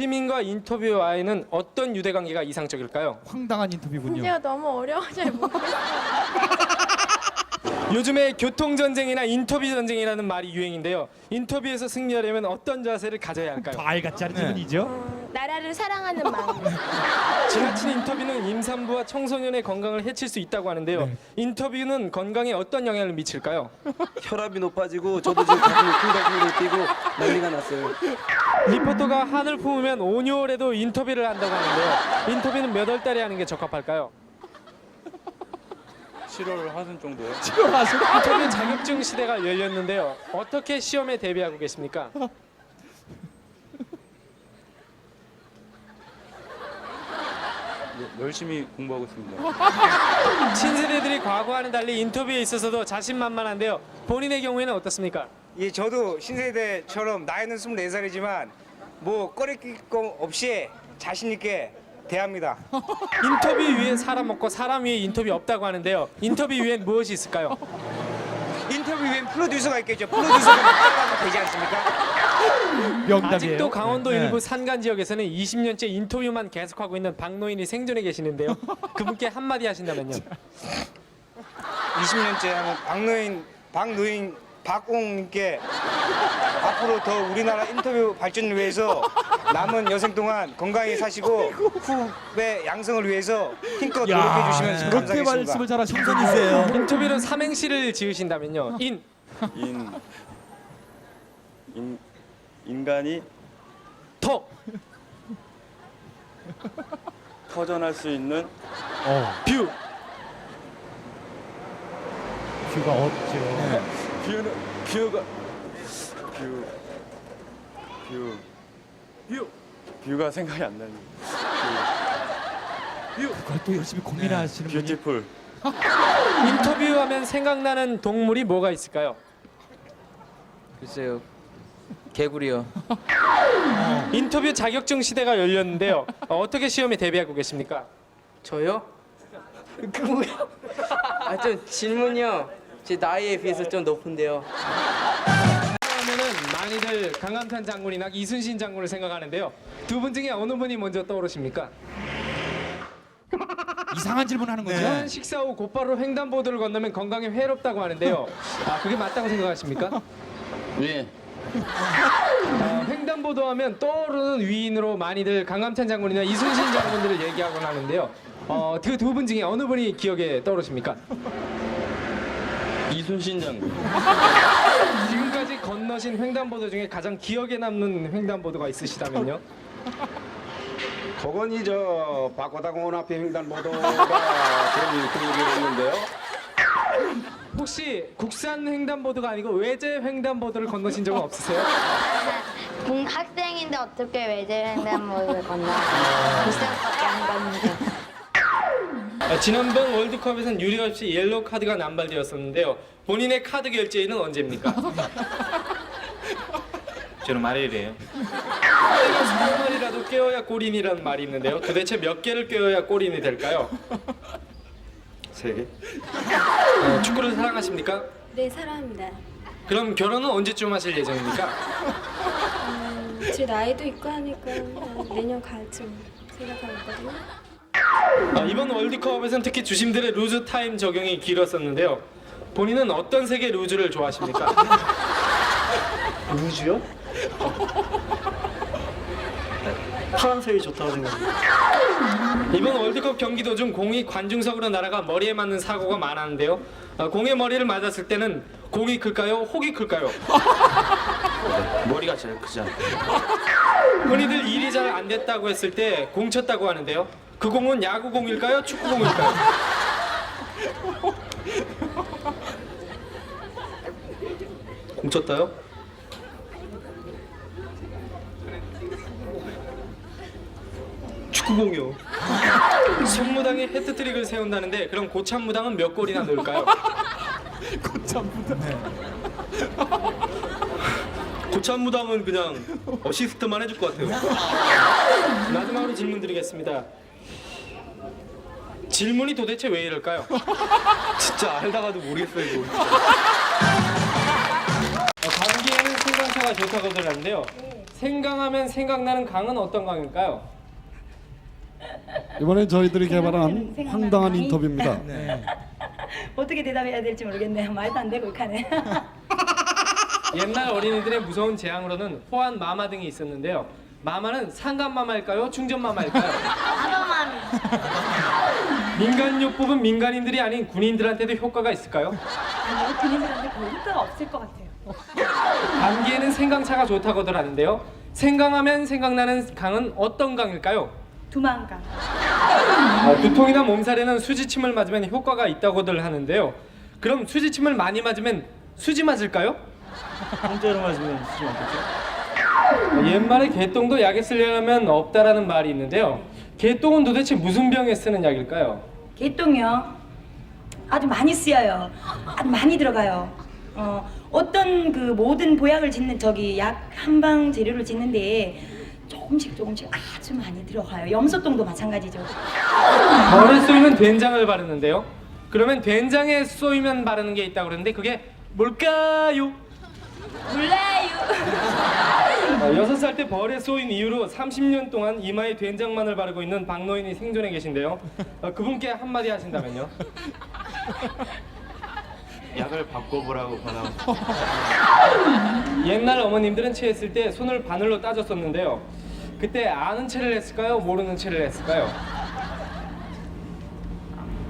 시민과 인터뷰와에는 어떤 유대관계가 이상적일까요? 황당한 인터뷰군요. 문제가 너무 어려워 잘 모르겠어요. 요즘에 교통전쟁이나 인터뷰 전쟁이라는 말이 유행인데요. 인터뷰에서 승리하려면 어떤 자세를 가져야 할까요? 과일 같지 않은 질문이죠? 나라를 사랑하는 마음. 지나친 인터뷰는 임산부와 청소년의 건강을 해칠 수 있다고 하는데요. 네. 인터뷰는 건강에 어떤 영향을 미칠까요? 혈압이 높아지고 저도 지금 가슴이 쿵당쿵당 뛰고 난리가 났어요. 리포터가 한을 품으면 5개월에도 인터뷰를 한다고 하는데요. 인터뷰는 몇 월 달에 하는 게 적합할까요? 7월 하순 정도요. 인터뷰 자격증 시대가 열렸는데요. 어떻게 시험에 대비하고 계십니까? 열심히 공부하고 있습니다. 신세대들이 과거와는 달리 인터뷰에 있어서도 자신만만한데요. 본인의 경우에는 어떻습니까? 예, 저도 신세대처럼 나이는 24살이지만 뭐 꺼리낄 거 없이 자신 있게 대합니다. 인터뷰 위에 사람 없고 사람 위에 인터뷰 없다고 하는데요. 인터뷰 위엔 무엇이 있을까요? 인터뷰 위엔 프로듀서가 있겠죠. 프로듀서가 따라가면 되지 않습니까? 명답이에요. 아직도 강원도 네. 일부 산간 지역에서는 20년째 인터뷰만 계속하고 있는 박노인이 생존해 계시는데요. 그분께 한마디 하신다면요. 20년째 하는 박홍님께 앞으로 더 우리나라 인터뷰 발전을 위해서 남은 여생 동안 건강히 사시고 후배 양성을 위해서 힘껏 노력해 주시면 그렇게 감사하겠습니다. 말씀을 잘하시는 분이세요. 인터뷰로 삼행시를 지으신다면요. 인간이 터, 터전할 수 있는 뷰, 뷰가 없죠. 뷰가 생각이 안 나요. 그걸 또 열심히 고민하시는 분이. 뷰티풀. 인터뷰하면 생각나는 동물이 뭐가 있을까요? 글쎄요. 개구리요. 인터뷰 자격증 시대가 열렸는데요. 어떻게 시험에 대비하고 계십니까? 저요? 그 뭐야? 좀 질문이요. 제 나이에 비해서 좀 높은데요. 그러면은 많이들 강감찬 장군이나 이순신 장군을 생각하는데요. 두 분 중에 어느 분이 먼저 떠오르십니까? 이상한 질문하는 거죠? 지난 식사 후 곧바로 횡단보도를 건너면 건강에 해롭다고 하는데요. 그게 맞다고 생각하십니까? 예. 횡단보도 하면 떠오르는 위인으로 많이들 강감찬 장군이나 이순신 장군들을 얘기하곤 하는데요. 그 두 분 중에 어느 분이 기억에 떠오르십니까? 이순신 장군. 지금까지 건너신 횡단보도 중에 가장 기억에 남는 횡단보도가 있으시다면요? 그건 저 박고다공원 앞에 횡단보도가 그런 기억이 있는데요. 혹시 국산 횡단보도가 아니고 외제 횡단보도를 건너신 적은 없으세요? 학생인데 어떻게 외제 횡단보도를 건너? 비싼밖에 안 갔는데. 지난번 월드컵에선 유례 없이 옐로우 카드가 남발되었었는데요. 본인의 카드 결제일은 언제입니까? 저는 말일이에요. 때가 3마리라도 깨어야 골인이라는 말이 있는데요. 도대체 몇 개를 깨어야 골인이 될까요? 3개. 축구를 사랑하십니까? 네, 사랑합니다. 그럼 결혼은 언제쯤 하실 예정입니까? 제 나이도 있고 하니까 내년 가을쯤 생각하고 있거든요. 이번 월드컵에서는 특히 주심들의 루즈 타임 적용이 길었었는데요. 본인은 어떤 색의 루즈를 좋아하십니까? 루즈요? 파란색이 좋다고 생각합니다. 이번 월드컵 경기 도중 공이 관중석으로 날아가 머리에 맞는 사고가 많았는데요. 공의 머리를 맞았을 때는 공이 클까요? 혹이 클까요? 머리가 제일 크지 않아요. 흔히들 일이 잘 안 됐다고 했을 때 공 쳤다고 하는데요. 그 공은 야구공일까요? 축구공일까요? 공 쳤다요? 축구공이요. 손무당이 해트트릭을 세운다는데 그럼 고참무당은 몇 골이나 넣을까요? 고참무당은 그냥 어시스트만 해줄 것 같아요. 마지막으로 질문 드리겠습니다. 질문이 도대체 왜 이럴까요? 진짜 알다가도 모르겠어요 이거. 감기에는 생강차가 좋다고들 하는데요. 생강하면 생각나는 강은 어떤 강일까요? 이번엔 저희들이 개발한 황당한 인터뷰입니다. 어떻게 대답해야 될지 모르겠네요. 말도 안 되고 이카네. 옛날 어린이들의 무서운 재앙으로는 호환 마마 등이 있었는데요. 마마는 상간마마일까요? 중전마마일까요? 민간요법은 민간인들이 아닌 군인들한테도 효과가 있을까요? 아니요, 군인들한테 거의 효과가 없을 것 같아요. 감기에는 생강차가 좋다고들 하는데요. 생강하면 생각나는 강은 어떤 강일까요? 두만강. 두통이나 몸살에는 수지침을 맞으면 효과가 있다고들 하는데요. 그럼 수지침을 많이 맞으면 수지 맞을까요? 공짜로 맞으면 수지 맞겠죠? 옛말에 개똥도 약에 쓰려면 없다라는 말이 있는데요. 개똥은 도대체 무슨 병에 쓰는 약일까요? 개똥이요. 아주 많이 쓰여요. 아주 많이 들어가요. 어떤 그 모든 보약을 짓는 저기 약 한방 재료를 짓는데 조금씩 아주 많이 들어가요. 염소똥도 마찬가지죠. 벌에 쏘이면 된장을 바르는데요. 그러면 된장에 쏘이면 바르는 게 있다고 그러는데 그게 뭘까요? 몰라요. 6살 때 벌에 쏘인 이후로 30년 동안 이마에 된장만을 바르고 있는 박노인이 생존해 계신데요. 그분께 한마디 하신다면요? 약을 바꿔보라고 권하고 옛날 어머님들은 체했을 때 손을 바늘로 따졌었는데요. 그때 아는 체를 했을까요? 모르는 체를 했을까요?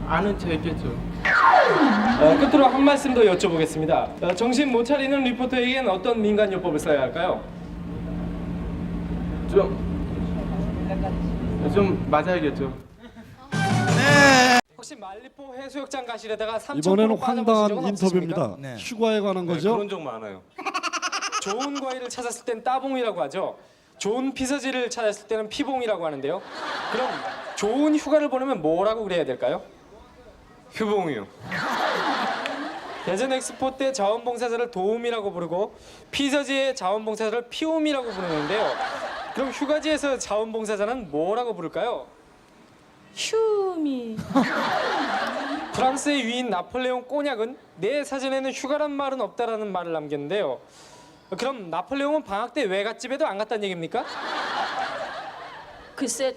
아는 체 있겠죠. 끝으로 한 말씀 더 여쭤보겠습니다. 정신 못 차리는 리포터에겐 어떤 민간요법을 써야 할까요? 좀 맞아야겠죠. 혹시 말리포 해수욕장 가시려다가 이번에는 3,000% 황당한 인터뷰입니다. 휴가에 관한 거죠? 그런 적 많아요. 좋은 과일을 찾았을 땐 따봉이라고 하죠. 좋은 피서지를 찾았을 때는 피봉이라고 하는데요. 그럼 좋은 휴가를 보내면 뭐라고 그래야 될까요? 휴봉이요. 대전 엑스포 때 자원봉사자를 도움이라고 부르고 피서지의 자원봉사자를 피움이라고 부르는데요. 그럼 휴가지에서 자원봉사자는 뭐라고 부를까요? 휴미. 프랑스의 위인 나폴레옹 꼬냑은 내 사전에는 휴가란 말은 없다라는 말을 남겼는데요. 그럼 나폴레옹은 방학 때 외갓집에도 안 갔다는 얘기입니까? 글쎄,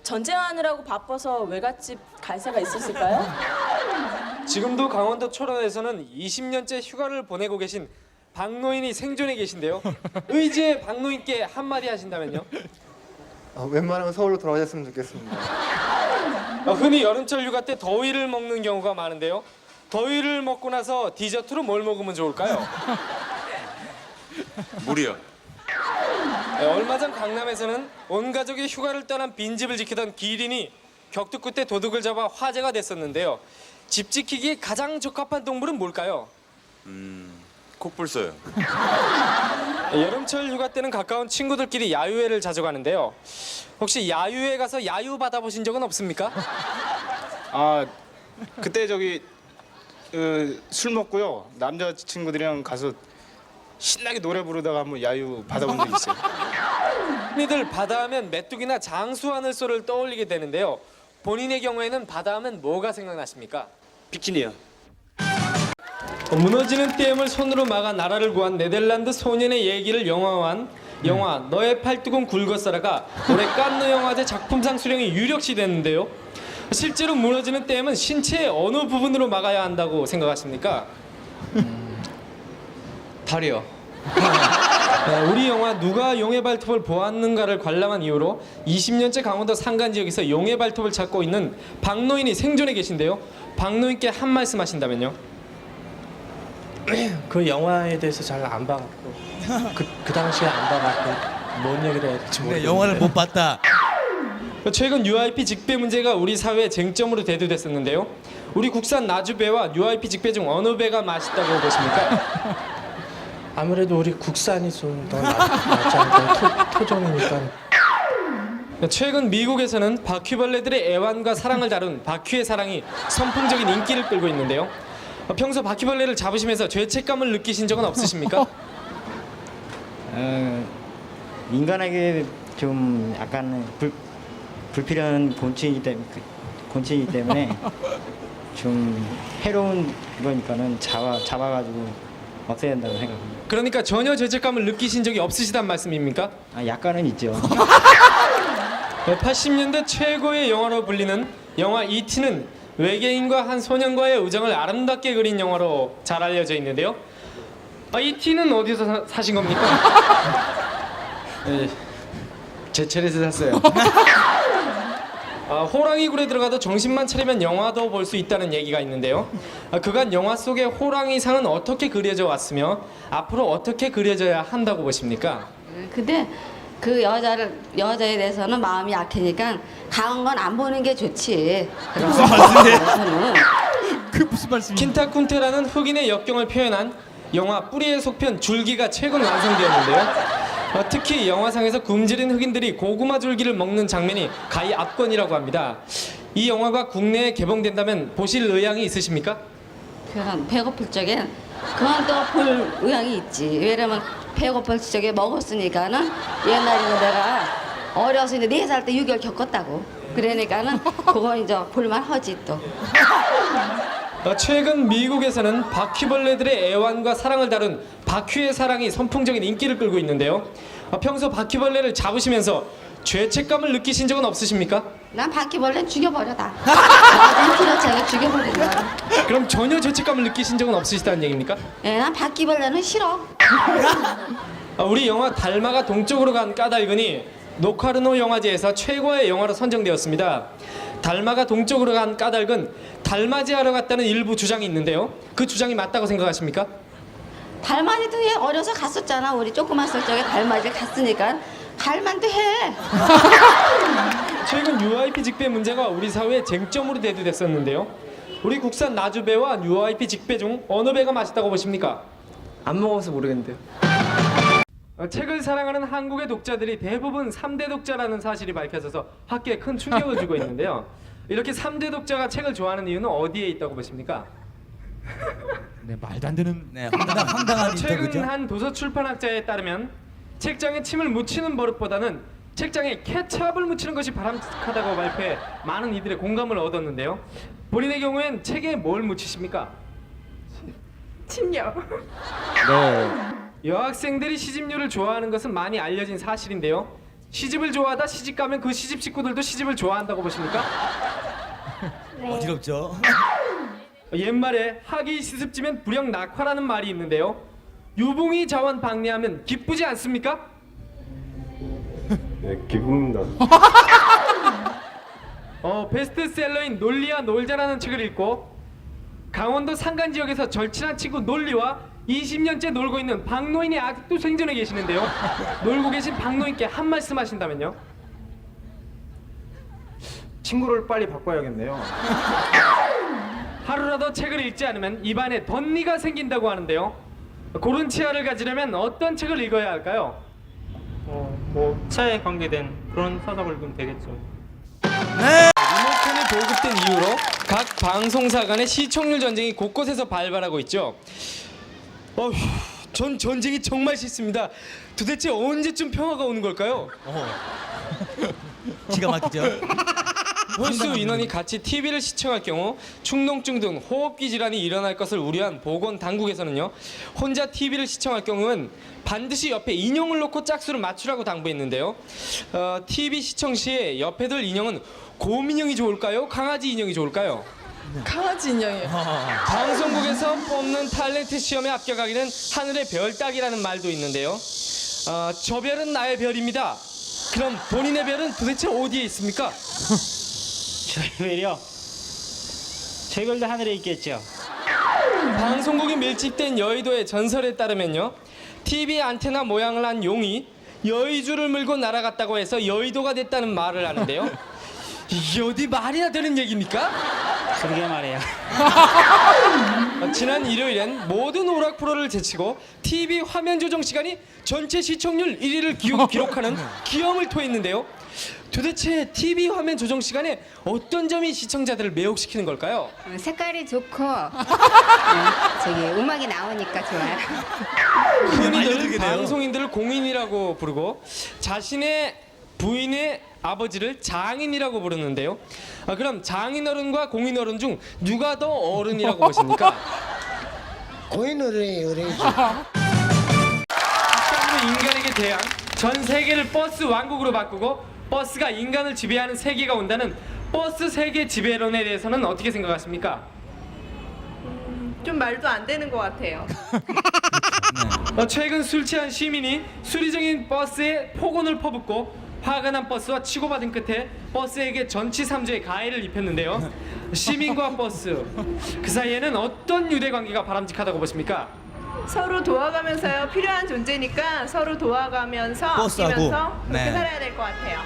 전쟁하느라고 바빠서 외갓집 갈 새가 있었을까요? 지금도 강원도 초원에서는 20년째 휴가를 보내고 계신 박노인이 생존해 계신데요. 의지의 박노인께 한마디 하신다면요? 웬만하면 서울로 돌아가셨으면 좋겠습니다. 흔히 여름철 휴가 때 더위를 먹는 경우가 많은데요. 더위를 먹고 나서 디저트로 뭘 먹으면 좋을까요? 물이요. 얼마 전 강남에서는 온 가족이 휴가를 떠난 빈집을 지키던 기린이 격투 끝에 도둑을 잡아 화제가 됐었는데요. 집 지키기에 가장 적합한 동물은 뭘까요? 콧불소요. 여름철 휴가 때는 가까운 친구들끼리 야유회를 자주 가는데요. 혹시 야유회 가서 야유 받아보신 적은 없습니까? 그때 술 먹고요. 남자 친구들이랑 가서 신나게 노래 부르다가 한번 야유 받아본 적 있어요. 흔히들 바다하면 메뚜기나 장수하늘소를 떠올리게 되는데요. 본인의 경우에는 바다하면 뭐가 생각나십니까? 비키니요. 무너지는 댐을 손으로 막아 나라를 구한 네덜란드 소년의 얘기를 영화화한 영화 너의 팔뚝은 굵었어라가 올해 칸느 영화제 작품상 수령이 유력시 됐는데요. 실제로 무너지는 댐은 신체의 어느 부분으로 막아야 한다고 생각하십니까? 다리요. 우리 영화 누가 용의 발톱을 보았는가를 관람한 이후로 20년째 강원도 산간 지역에서 용의 발톱을 찾고 있는 박노인이 생존해 계신데요. 박노인께 한 말씀 하신다면요? 그 영화에 대해서 잘 안 봐갖고 그 당시에 안 봐갖고 뭔 얘기를 해야 될지 모르겠는데 영화를 못 봤다. 최근 UIP 직배 문제가 우리 사회의 쟁점으로 대두됐었는데요. 우리 국산 나주배와 UIP 직배 중 어느 배가 맛있다고 보십니까? 아무래도 우리 국산이 좀 더 낫지 않을까요? 토종이니까. 최근 미국에서는 바퀴벌레들의 애완과 사랑을 다룬 바퀴의 사랑이 선풍적인 인기를 끌고 있는데요. 평소 바퀴벌레를 잡으시면서 죄책감을 느끼신 적은 없으십니까? 인간에게 좀 약간 불필요한 곤충이기 때문에 좀 해로운 거니까는 잡아가지고 없애야 된다고 생각합니다. 그러니까 전혀 죄책감을 느끼신 적이 없으시단 말씀입니까? 약간은 있죠. 80년대 최고의 영화로 불리는 영화 E.T.는 외계인과 한 소년과의 우정을 아름답게 그린 영화로 잘 알려져 있는데요. E.T.는 어디서 사신 겁니까? 네, 제철에서 샀어요. 호랑이 굴에 들어가도 정신만 차리면 영화도 볼 수 있다는 얘기가 있는데요. 그간 영화 속의 호랑이상은 어떻게 그려져 왔으며 앞으로 어떻게 그려져야 한다고 보십니까? 근데 그 여자에 대해서는 마음이 약하니까 강한 건 안 보는 게 좋지. 무슨 말씀이에요? 그 무슨 말씀이에요? 킨타쿤테라는 흑인의 역경을 표현한 영화 뿌리의 속편 줄기가 최근 완성되었는데요. 특히 영화상에서 굶주린 흑인들이 고구마 줄기를 먹는 장면이 가히 압권이라고 합니다. 이 영화가 국내에 개봉된다면 보실 의향이 있으십니까? 그건 배고플 적엔 그건 또 볼 의향이 있지. 왜냐면 배고플 적에 먹었으니까는 옛날에는 내가 어려서 이제 4살 때 6.25 겪었다고. 그러니까는 그거 이제 볼만 하지 또. 최근 미국에서는 바퀴벌레들의 애완과 사랑을 다룬 바퀴의 사랑이 선풍적인 인기를 끌고 있는데요. 평소 바퀴벌레를 잡으시면서 죄책감을 느끼신 적은 없으십니까? 난 바퀴벌레 죽여버려 다. 난 필요차게 죽여버리는 거야. 그럼 전혀 죄책감을 느끼신 적은 없으시다는 얘기입니까? 예, 난 바퀴벌레는 싫어. 우리 영화 달마가 동쪽으로 간 까닭은이 노카르노 영화제에서 최고의 영화로 선정되었습니다. 달마가 동쪽으로 간 까닭은 달맞이하러 갔다는 일부 주장이 있는데요. 그 주장이 맞다고 생각하십니까? 달맞이도 해. 어려서 갔었잖아. 우리 조그만 썰 적에 달맞이 갔으니까 갈만도 해. 최근 UIP 직배 문제가 우리 사회의 쟁점으로 대두됐었는데요. 우리 국산 나주배와 UIP 직배 중 어느 배가 맛있다고 보십니까? 안 먹어서 모르겠는데요. 책을 사랑하는 한국의 독자들이 대부분 3대 독자라는 사실이 밝혀져서 학계에 큰 충격을 주고 있는데요. 이렇게 3대 독자가 책을 좋아하는 이유는 어디에 있다고 보십니까? 네, 말도 안 되는 황당한 최근 인터뷰죠. 한 도서 출판학자에 따르면 책장에 침을 묻히는 버릇보다는 책장에 케찹을 묻히는 것이 바람직하다고 발표해 많은 이들의 공감을 얻었는데요. 본인의 경우엔 책에 뭘 묻히십니까? 침요. 네. 여학생들이 시집류를 좋아하는 것은 많이 알려진 사실인데요. 시집을 좋아하다 시집가면 그 시집 식구들도 시집을 좋아한다고 보십니까? 어지럽죠. 옛말에 학이 시습지면 불영 낙화라는 말이 있는데요. 유봉이 자원 방례하면 기쁘지 않습니까? 네, 기쁩니다. 베스트셀러인 논리와 놀자라는 책을 읽고 강원도 산간 지역에서 절친한 친구 논리와 20년째 놀고 있는 박노인이 아직도 생존해 계시는데요. 놀고 계신 박노인께 한 말씀 하신다면요? 친구를 빨리 바꿔야겠네요. 하루라도 책을 읽지 않으면 입안에 덧니가 생긴다고 하는데요. 고른 치아를 가지려면 어떤 책을 읽어야 할까요? 뭐 차에 관계된 그런 서적을 읽으면 되겠죠. 리모컨이 보급된 이후로 각 방송사 간의 시청률 전쟁이 곳곳에서 발발하고 있죠. 전 전쟁이 정말 싫습니다. 도대체 언제쯤 평화가 오는 걸까요? 기가 막히죠. 홀수 인원이 같이 TV를 시청할 경우 축농증 등 호흡기 질환이 일어날 것을 우려한 보건 당국에서는요, 혼자 TV를 시청할 경우는 반드시 옆에 인형을 놓고 짝수를 맞추라고 당부했는데요. TV 시청 시에 옆에 둘 인형은 곰 인형이 좋을까요? 강아지 인형이 좋을까요? 강아지 인형이에요. 방송국에서 뽑는 탤런트 시험에 합격하기는 하늘의 별 따기라는 말도 있는데요. 저 별은 나의 별입니다. 그럼 본인의 별은 도대체 어디에 있습니까? 저희 별이요? 저희 별도 하늘에 있겠죠. 방송국이 밀집된 여의도의 전설에 따르면요, TV 안테나 모양을 한 용이 여의주를 물고 날아갔다고 해서 여의도가 됐다는 말을 하는데요. 이게 어디 말이나 되는 얘기입니까? 그러게 말이에요. 지난 일요일엔 모든 오락 프로를 제치고 TV 화면 조정 시간이 전체 시청률 1위를 기록하는 기염을 토했는데요. 도대체 TV 화면 조정 시간에 어떤 점이 시청자들을 매혹시키는 걸까요? 색깔이 좋고 저기 음악이 나오니까 좋아요. 흔히들 방송인들을 공인이라고 부르고 자신의 부인의 아버지를 장인이라고 부르는데요. 그럼 장인어른과 공인어른 중 누가 더 어른이라고 보십니까? 고인을 의뢰해야지. 버스로 인간에게 대항, 전 세계를 버스 왕국으로 바꾸고 버스가 인간을 지배하는 세계가 온다는 버스 세계 지배론에 대해서는 어떻게 생각하십니까? 좀 말도 안 되는 것 같아요. 최근 술 취한 시민이 수리중인 버스에 폭언을 퍼붓고 화가 난 버스와 치고받은 끝에 버스에게 전치삼조의 가해를 입혔는데요. 시민과 버스, 그 사이에는 어떤 유대관계가 바람직하다고 보십니까? 서로 도와가면서요. 필요한 존재니까 서로 도와가면서 버스하고, 아끼면서 그렇게 네. 살아야 될 것 같아요.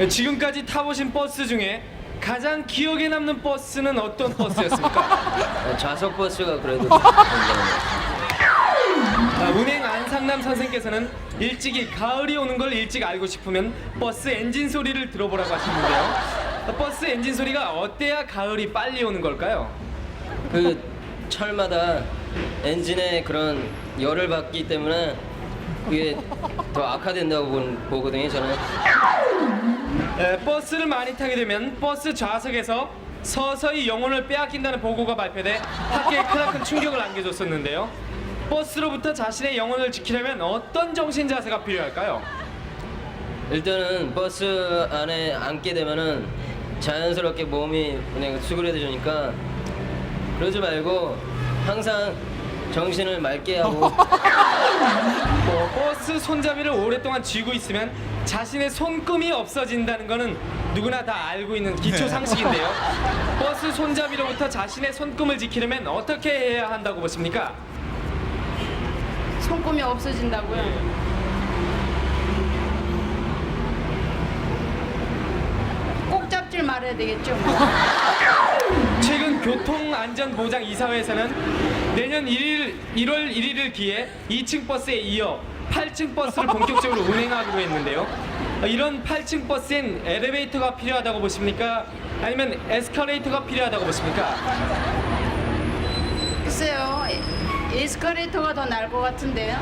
지금까지 타보신 버스 중에 가장 기억에 남는 버스는 어떤 버스였습니까? 좌석 버스가 그래도 운행 안상남 선생께서는 일찍이 가을이 오는 걸 일찍 알고 싶으면 버스 엔진 소리를 들어보라고 하시는데요. 버스 엔진 소리가 어때야 가을이 빨리 오는 걸까요? 그 철마다 엔진에 그런 열을 받기 때문에 그게 더 악화된다고 보거든요, 저는. 버스를 많이 타게 되면 버스 좌석에서 서서히 영혼을 빼앗긴다는 보고가 발표돼 학계에 크나큰 충격을 안겨줬었는데요. 버스로부터 자신의 영혼을 지키려면 어떤 정신 자세가 필요할까요? 일단은 버스 안에 앉게 되면은 자연스럽게 몸이 그냥 수그려지니까 그러지 말고 항상 정신을 맑게 하고 버스 손잡이를 오랫동안 쥐고 있으면 자신의 손금이 없어진다는 거는 누구나 다 알고 있는 기초 상식인데요. 버스 손잡이로부터 자신의 손금을 지키려면 어떻게 해야 한다고 보십니까? 손금이 없어진다고요? 꼭 잡질 말아야 되겠죠. 최근 교통안전보장이사회에서는 내년 1월 1일을 기해 2층 버스에 이어 8층 버스를 본격적으로 운행하기로 했는데요. 이런 8층 버스엔 엘리베이터가 필요하다고 보십니까? 아니면 에스컬레이터가 필요하다고 보십니까? 글쎄요. 에스컬레이터가 더 나을 것 같은데요.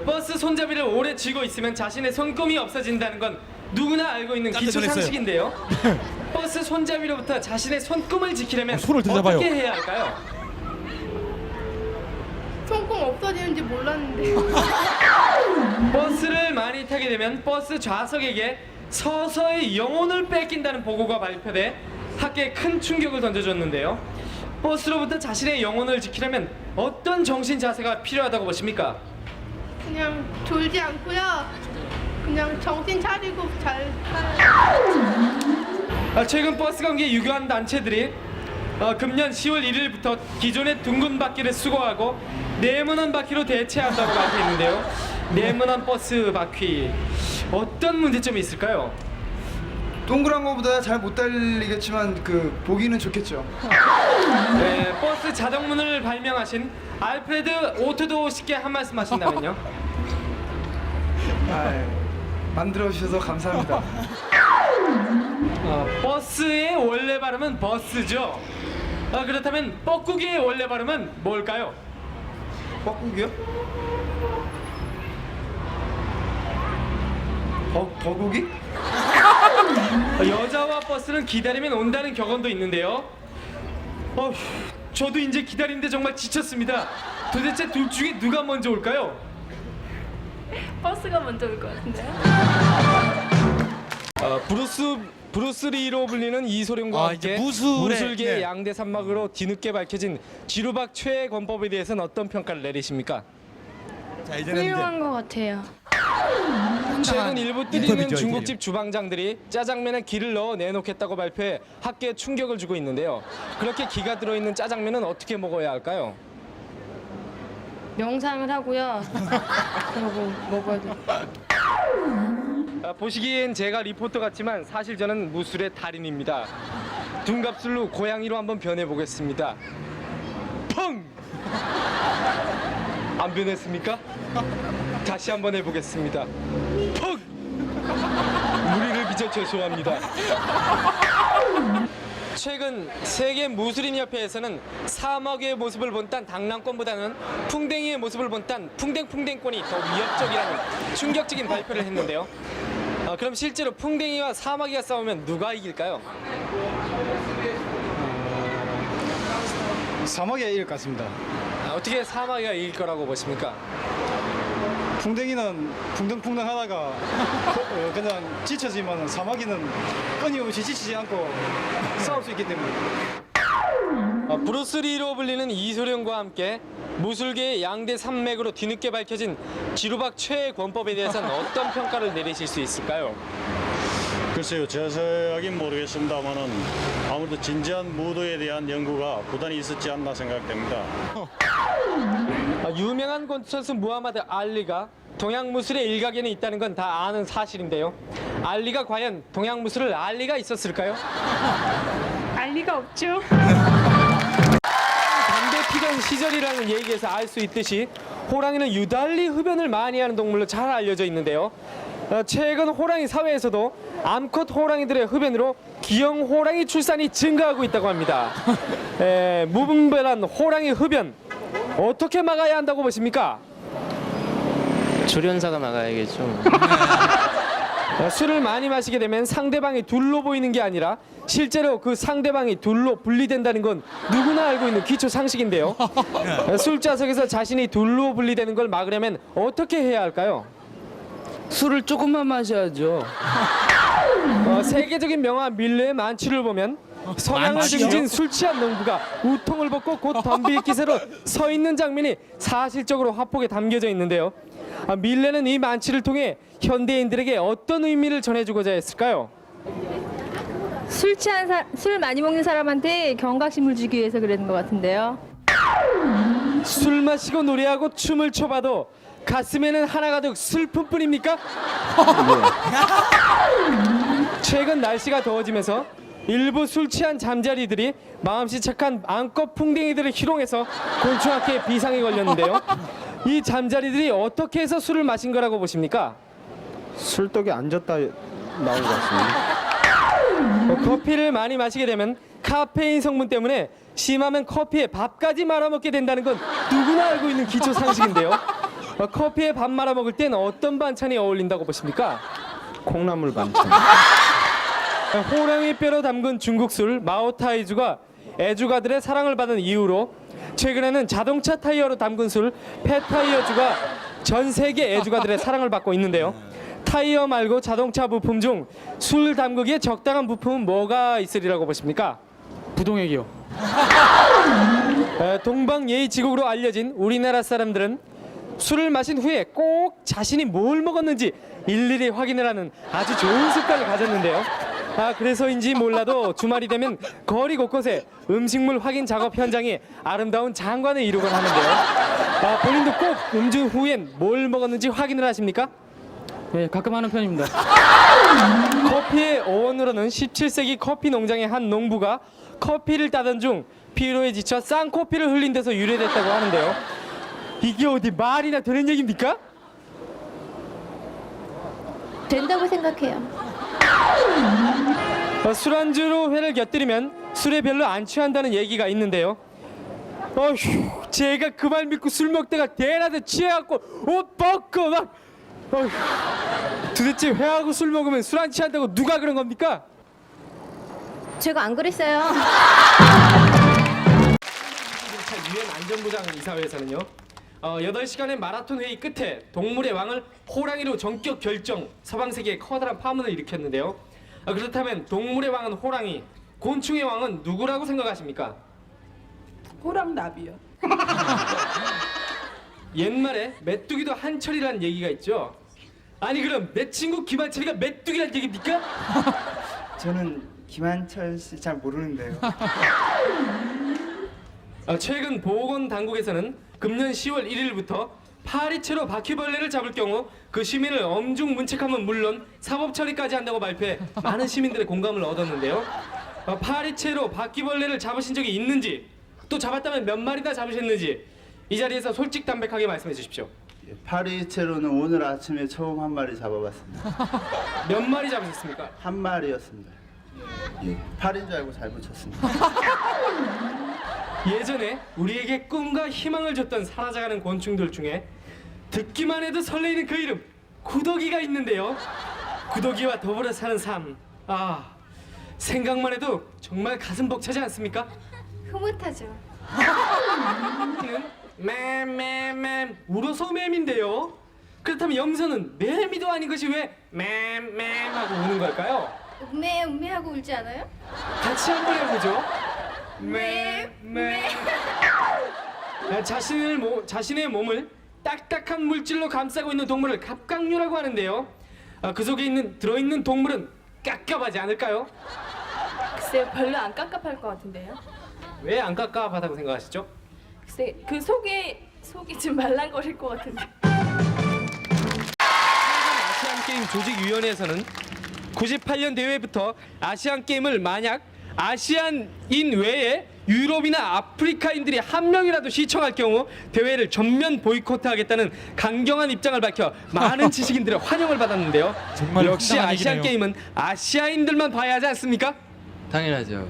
버스 손잡이를 오래 쥐고 있으면 자신의 손금이 없어진다는 건 누구나 알고 있는 깜짝 기초 놀랐어요. 상식인데요. 버스 손잡이로부터 자신의 손금을 지키려면 손을 대잡아요. 어떻게 해야 할까요? 손금 없어지는지 몰랐는데. 버스를 많이 타게 되면 버스 좌석에게 서서히 영혼을 뺏긴다는 보고가 발표돼 학계에 큰 충격을 던져줬는데요. 버스로부터 자신의 영혼을 지키려면 어떤 정신 자세가 필요하다고 보십니까? 그냥 졸지 않고요. 그냥 정신 차리고 잘 최근 버스 관계 유교한 단체들이 금년 10월 1일부터 기존의 둥근 바퀴를 수거하고 네모난 바퀴로 대체한다고 발표했는데요. 네모난 버스 바퀴 어떤 문제점이 있을까요? 동그란 거보다 잘 못 달리겠지만 그 보기는 좋겠죠. 네, 버스 자동문을 발명하신 알프레드 오토도 씨께 한 말씀 하신다면요? 만들어 주셔서 감사합니다. 버스의 원래 발음은 버스죠. 그렇다면 뻐꾸기의 원래 발음은 뭘까요? 뻐꾸기요? 버구기? 여자와 버스는 기다리면 온다는 격언도 있는데요. 저도 이제 기다리는데 정말 지쳤습니다. 도대체 둘 중에 누가 먼저 올까요? 버스가 먼저 올 것 같은데요. 브루스리로 불리는 이소룡과 함께 무술계의 네. 양대 산막으로 뒤늦게 밝혀진 지루박 최애 권법에 대해서는 어떤 평가를 내리십니까? 자, 이제는 훌륭한 것 같아요. 최근 일부 뜨리는 인터뷰죠, 중국집 주방장들이 짜장면에 기를 넣어 내놓겠다고 발표해 학계에 충격을 주고 있는데요. 그렇게 기가 들어있는 짜장면은 어떻게 먹어야 할까요? 명상을 하고요. 그러고 먹어야 돼요. 보시기엔 제가 리포터 같지만 사실 저는 무술의 달인입니다. 둔갑술로 고양이로 한번 변해보겠습니다. 펑! 안 변했습니까? 다시 한번 해보겠습니다. 펑! 무리를 빚어 죄송합니다. 최근 세계 무술인협회에서는 사막의 모습을 본 딴 당랑권보다는 풍뎅이의 모습을 본 딴 풍뎅풍뎅권이 더 위협적이라는 충격적인 발표를 했는데요. 그럼 실제로 풍뎅이와 사마귀가 싸우면 누가 이길까요? 사막이 이길 것 같습니다. 어떻게 사마귀가 이길 거라고 보십니까? 풍뎅이는 풍덩풍덩하다가 그냥 지쳐지만 사마귀는 끊임없이 지치지 않고 싸울 수 있기 때문에. 브루스리로 불리는 이소룡과 함께 무술계의 양대 산맥으로 뒤늦게 밝혀진 지루박 최애 권법에 대해서는 어떤 평가를 내리실 수 있을까요? 글쎄요, 자세하긴 모르겠습니다만은 아무래도 진지한 무도에 대한 연구가 부단히 있었지 않나 생각됩니다. 유명한 권투선수 무하마드 알리가 동양 무술의 일각에는 있다는 건 다 아는 사실인데요. 알리가 과연 동양 무술을 알 리가 있었을까요? 알 리가 없죠. 담배 피던 시절이라는 얘기에서 알 수 있듯이 호랑이는 유달리 흡연을 많이 하는 동물로 잘 알려져 있는데요. 최근 호랑이 사회에서도 암컷 호랑이들의 흡연으로 기형 호랑이 출산이 증가하고 있다고 합니다. 무분별한 호랑이 흡연 어떻게 막아야 한다고 보십니까? 조련사가 막아야겠죠. 술을 많이 마시게 되면 상대방이 둘로 보이는 게 아니라 실제로 그 상대방이 둘로 분리된다는 건 누구나 알고 있는 기초 상식인데요. 술자석에서 자신이 둘로 분리되는 걸 막으려면 어떻게 해야 할까요? 술을 조금만 마셔야죠. 세계적인 명화 밀레의 만취를 보면 성향을 등진 술 취한 농부가 우통을 벗고 곧 덤빌 기세로 서 있는 장면이 사실적으로 화폭에 담겨져 있는데요. 밀레는 이 만취를 통해 현대인들에게 어떤 의미를 전해주고자 했을까요? 술 많이 먹는 사람한테 경각심을 주기 위해서 그랬는 것 같은데요. 술 마시고 노래하고 춤을 춰봐도 가슴에는 하나 가득 슬픔뿐입니까? 최근 날씨가 더워지면서 일부 술 취한 잠자리들이 마음씨 착한 암컷 풍뎅이들을 희롱해서 곤충학회에 비상이 걸렸는데요. 이 잠자리들이 어떻게 해서 술을 마신 거라고 보십니까? 술독에 앉았다 나온 것 같습니다. 커피를 많이 마시게 되면 카페인 성분 때문에 심하면 커피에 밥까지 말아먹게 된다는 건 누구나 알고 있는 기초 상식인데요. 커피에 밥 말아 먹을 땐 어떤 반찬이 어울린다고 보십니까? 콩나물 반찬. 호랑이 뼈로 담근 중국 술 마오타이주가 애주가들의 사랑을 받은 이후로 최근에는 자동차 타이어로 담근 술 폐타이어주가 전 세계 애주가들의 사랑을 받고 있는데요. 타이어 말고 자동차 부품 중 술 담그기에 적당한 부품은 뭐가 있으리라고 보십니까? 부동액이요. 동방예의지국으로 알려진 우리나라 사람들은 술을 마신 후에 꼭 자신이 뭘 먹었는지 일일이 확인을 하는 아주 좋은 습관을 가졌는데요. 그래서인지 몰라도 주말이 되면 거리 곳곳에 음식물 확인 작업 현장이 아름다운 장관을 이루곤 하는데요. 본인도 꼭 음주 후엔 뭘 먹었는지 확인을 하십니까? 네, 가끔 하는 편입니다. 커피의 어원으로는 17세기 커피 농장의 한 농부가 커피를 따던 중 피로에 지쳐 쌍코피를 흘린 데서 유래됐다고 하는데요. 이게 어디 말이나 되는 얘기입니까? 된다고 생각해요. 술안주로 회를 곁들이면 술에 별로 안 취한다는 얘기가 있는데요. 어휴, 제가 그 말 믿고 술 먹다가 대낮에 취해갖고 옷 벗고 막 도대체 회하고 술 먹으면 술 안 취한다고 누가 그런 겁니까? 제가 안 그랬어요. 유엔 안전보장 이사회에서는요 8시간의 마라톤 회의 끝에 동물의 왕을 호랑이로 전격 결정, 서방 세계에 커다란 파문을 일으켰는데요. 그렇다면 동물의 왕은 호랑이, 곤충의 왕은 누구라고 생각하십니까? 호랑나비요. 옛말에 메뚜기도 한철이라는 얘기가 있죠. 아니 그럼 내 친구 김한철이가 메뚜기란 얘기입니까? 저는 김한철 씨 잘 모르는데요. 최근 보건당국에서는 금년 10월 1일부터 파리채로 바퀴벌레를 잡을 경우 그 시민을 엄중 문책하면 물론 사법 처리까지 한다고 발표해 많은 시민들의 공감을 얻었는데요. 파리채로 바퀴벌레를 잡으신 적이 있는지, 또 잡았다면 몇 마리나 잡으셨는지 이 자리에서 솔직담백하게 말씀해 주십시오. 파리채로는 오늘 아침에 처음 한 마리 잡아봤습니다. 몇 마리 잡으셨습니까? 한 마리였습니다. 파리인 줄 알고 잘 붙였습니다. 예전에 우리에게 꿈과 희망을 줬던 사라져가는 곤충들 중에 듣기만 해도 설레이는 그 이름 구더기가 있는데요. 구더기와 더불어 사는 삶, 생각만 해도 정말 가슴 벅차지 않습니까? 흐뭇하죠. 맴 울어서 맴인데요. 그렇다면 염소는 맴이도 아닌 것이 왜 맴 하고 우는 걸까요? 음메 하고 울지 않아요? 같이 한번 해보죠. 맴. 자신의 몸을 딱딱한 물질로 감싸고 있는 동물을 갑각류라고 하는데요. 그 속에 들어있는 동물은 깝깝하지 않을까요? 글쎄 별로 안 깝깝할 것 같은데요. 왜 안 깝깝하다고 생각하시죠? 글쎄 그 속이 좀 말랑거릴 것 같은데. 아시안게임 조직위원회에서는 98년 대회부터 아시안게임을 만약 아시안인 외에 유럽이나 아프리카인들이 한 명이라도 시청할 경우 대회를 전면 보이콧하겠다는 강경한 입장을 밝혀 많은 지식인들의 환영을 받았는데요. 정말 역시 황당한 얘기네요. 아시안게임은 아시아인들만 봐야 하지 않습니까? 당연하죠.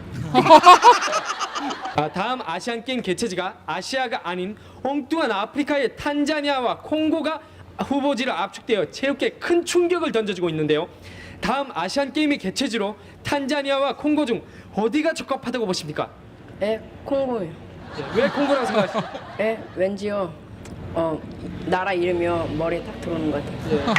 다음 아시안게임 개최지가 아시아가 아닌 엉뚱한 아프리카의 탄자니아와 콩고가 후보지를 압축되어 체육계에 큰 충격을 던져주고 있는데요. 다음 아시안게임의 개최지로 탄자니아와 콩고 중 어디가 적합하다고 보십니까? 콩고요. 왜 콩고라고 생각하십니까? 왠지요. 나라 이름이요 머리에 딱 들어오는 것 같아요.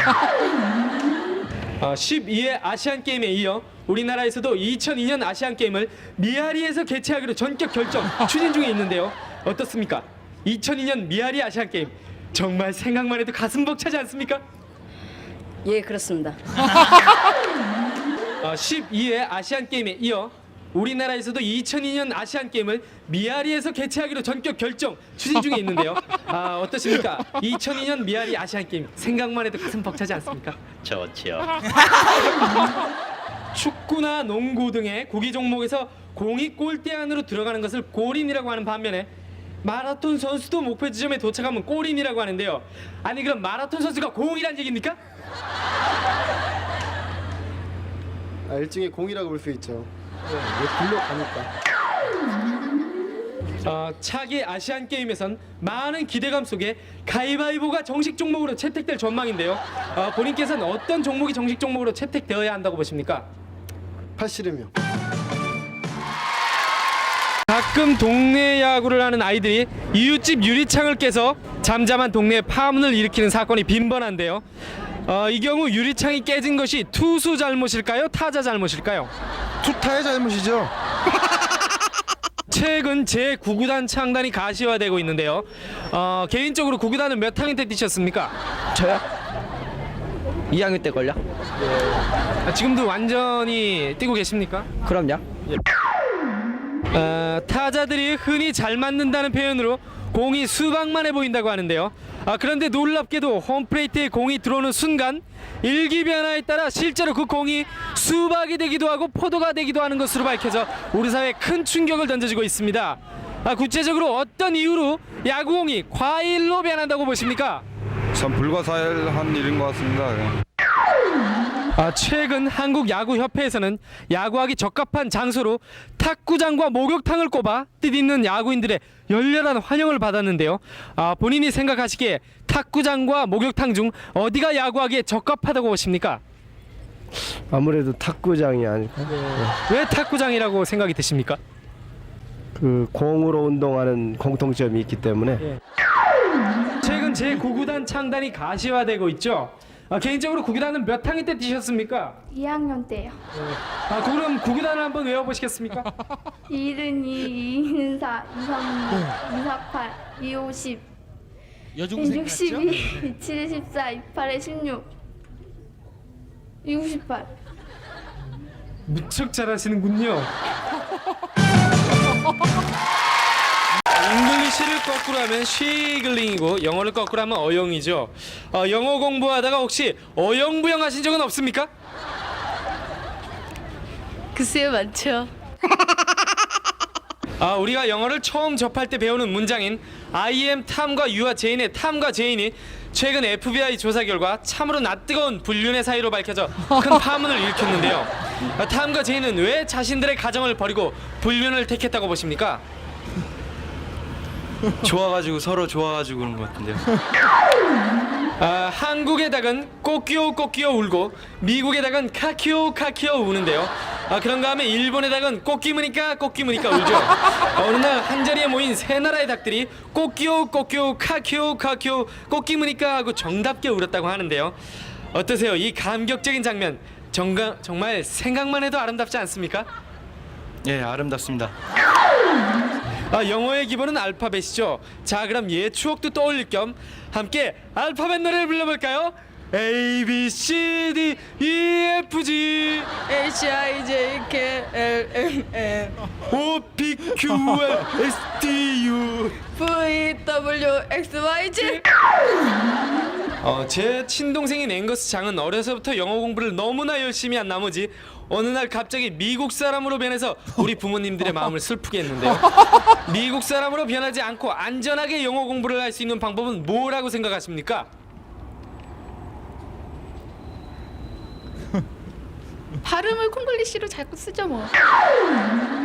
12회 아시안게임에 이어 우리나라에서도 2002년 아시안게임을 미야리에서 개최하기로 전격 결정 추진 중에 있는데요. 어떻습니까? 2002년 미야리 아시안게임 정말 생각만 해도 가슴 벅차지 않습니까? 예, 그렇습니다. 12회 아시안게임에 이어 우리나라에서도 2002년 아시안게임을 미야리에서 개최하기로 전격 결정 추진 중에 있는데요. 어떠십니까? 2002년 미야리 아시안게임 생각만 해도 가슴 벅차지 않습니까? 좋지요. 축구나 농구 등의 구기 종목에서 공이 골대 안으로 들어가는 것을 골인이라고 하는 반면에 마라톤 선수도 목표 지점에 도착하면 골인이라고 하는데요. 아니 그럼 마라톤 선수가 공이란 얘기입니까? 일종의 공이라고 볼 수 있죠. 굴러가니까. 차기 아시안 게임에선 많은 기대감 속에 가위바위보가 정식 종목으로 채택될 전망인데요. 본인께서는 어떤 종목이 정식 종목으로 채택되어야 한다고 보십니까? 팔씨름이요. 가끔 동네 야구를 하는 아이들이 이웃집 유리창을 깨서 잠잠한 동네에 파문을 일으키는 사건이 빈번한데요. 이 경우 유리창이 깨진 것이 투수 잘못일까요? 타자 잘못일까요? 투타의 잘못이죠. 최근 제9구단 창단이 가시화되고 있는데요. 개인적으로 9구단을 몇 학년 때 뛰셨습니까? 저요? 2학년 때 걸려? 지금도 완전히 뛰고 계십니까? 그럼요. 타자들이 흔히 잘 맞는다는 표현으로 공이 수박만해 보인다고 하는데요. 그런데 놀랍게도 홈플레이트에 공이 들어오는 순간 일기변화에 따라 실제로 그 공이 수박이 되기도 하고 포도가 되기도 하는 것으로 밝혀져 우리 사회에 큰 충격을 던져주고 있습니다. 구체적으로 어떤 이유로 야구공이 과일로 변한다고 보십니까? 참 불가사의한 일인 것 같습니다. 최근 한국야구협회에서는 야구하기 적합한 장소로 탁구장과 목욕탕을 꼽아 뜻있는 야구인들의 열렬한 환영을 받았는데요. 본인이 생각하시기에 탁구장과 목욕탕 중 어디가 야구하기에 적합하다고 보십니까? 아무래도 탁구장이 아닐까? 왜 탁구장이라고 생각이 드십니까? 그 공으로 운동하는 공통점이 있기 때문에. 최근 제9구단 창단이 가시화되고 있죠. 개인적으로 9구단은 몇 학년 때 뛰셨습니까? 2학년 때요. 그럼 9구단을 한번 외워보시겠습니까? 2는 2, 2는 4, 2, 3, 2, 4, 8, 2, 5, 10, 여중생 62, 7, 14, 28, 16, 68. 무척 잘하시는군요. 잉글리시를 거꾸로 하면 쉬글링이고 영어를 거꾸로 하면 어영이죠. 영어 공부하다가 혹시 어영부영 하신 적은 없습니까? 글쎄요 많죠. 우리가 영어를 처음 접할 때 배우는 문장인 I am 탐과 유아 제인의 탐과 제인이 최근 FBI 조사 결과 참으로 낯뜨거운 불륜의 사이로 밝혀져 큰 파문을 일으켰는데요. 탐과 제인은 왜 자신들의 가정을 버리고 불륜을 택했다고 보십니까? 좋아가지고 서로 좋아가지고 그런 것 같은데요. 한국의 닭은 꼬끼오 꼬끼오 울고 미국의 닭은 카키오 카키오 우는데요. 그런가 하면 일본의 닭은 꽃기무니까 울죠. 어느 날 한자리에 모인 세 나라의 닭들이 꽃기오 카키오 꽃기무니까 하고 정답게 울었다고 하는데요. 어떠세요? 이 감격적인 장면 정말 생각만 해도 아름답지 않습니까? 예, 아름답습니다. 영어의 기본은 알파벳이죠. 자, 그럼 옛 추억도 떠올릴 겸 함께 알파벳 노래를 불러볼까요? A, B, C, D, E, F, G H I J K L M N O, P, Q, R, S, T, U V W X Y Z. 제 친동생인 앵거스 장은 어려서부터 영어 공부를 너무나 열심히 한 나머지 어느 날 갑자기 미국 사람으로 변해서 우리 부모님들의 마음을 슬프게 했는데요. 미국 사람으로 변하지 않고 안전하게 영어 공부를 할 수 있는 방법은 뭐라고 생각하십니까? 발음을 콩글리시로 자꾸 쓰죠 뭐.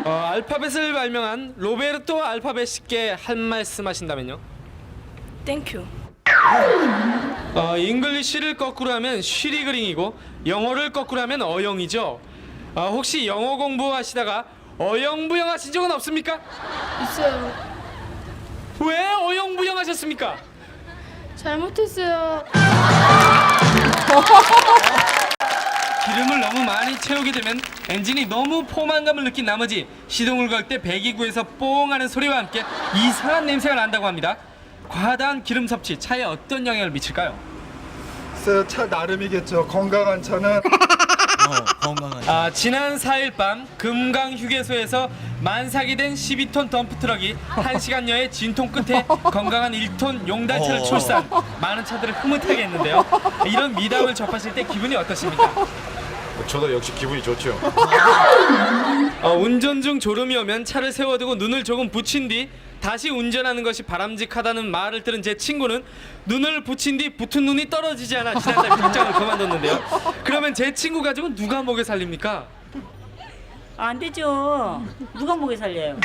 알파벳을 발명한 로베르토 알파벳께 한 말씀 하신다면요? 땡큐. 잉글리시를 거꾸로 하면 쉬리그링이고 영어를 거꾸로 하면 어영이죠. 혹시 영어 공부하시다가 어영부영 하신 적은 없습니까? 있어요. 왜 어영부영 하셨습니까? 잘못했어요. 기름을 너무 많이 채우게 되면 엔진이 너무 포만감을 느낀 나머지 시동을 걸 때 배기구에서 뽕 하는 소리와 함께 이상한 냄새가 난다고 합니다. 과다한 기름 섭취 차에 어떤 영향을 미칠까요? 글쎄요, 차 나름이겠죠. 건강한 차는 건강한. 지난 4일 밤 금강 휴게소에서 만삭이 된 12톤 덤프트럭이 1시간여의 진통 끝에 건강한 1톤 용달차를 출산, 많은 차들을 흐뭇하게 했는데요. 이런 미담을 접하실 때 기분이 어떠십니까? 저도 역시 기분이 좋죠. 운전 중 졸음이 오면 차를 세워두고 눈을 조금 붙인 뒤 다시 운전하는 것이 바람직하다는 말을 들은 제 친구는 눈을 붙인 뒤 붙은 눈이 떨어지지 않아 지난달 직장을 그만뒀는데요. 그러면 제 친구 가족은 누가 먹여 살립니까? 안 되죠. 누가 목에 살려요?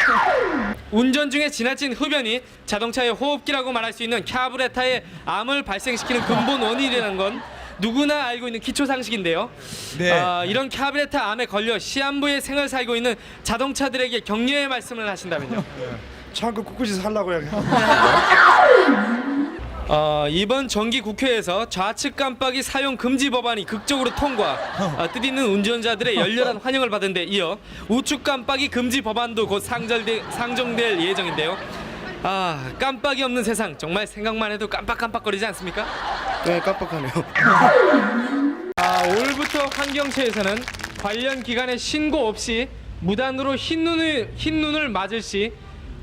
운전 중에 지나친 흡연이 자동차의 호흡기라고 말할 수 있는 캬브레타의 암을 발생시키는 근본 원인이라는 건 누구나 알고 있는 기초 상식인데요. 이런 캬브레타 암에 걸려 시한부의 생을 살고 있는 자동차들에게 격려의 말씀을 하신다면요? 참고 꿋꿋이 살라고요. 이번 정기 국회에서 좌측 깜빡이 사용 금지 법안이 극적으로 통과, 뜻있는 운전자들의 열렬한 환영을 받은 데 이어 우측 깜빡이 금지 법안도 곧 상정될 예정인데요. 깜빡이 없는 세상 정말 생각만 해도 깜빡깜빡거리지 않습니까? 네, 깜빡하네요. 올부터 환경처에서는 관련 기관에 신고 없이 무단으로 흰 눈을 맞을 시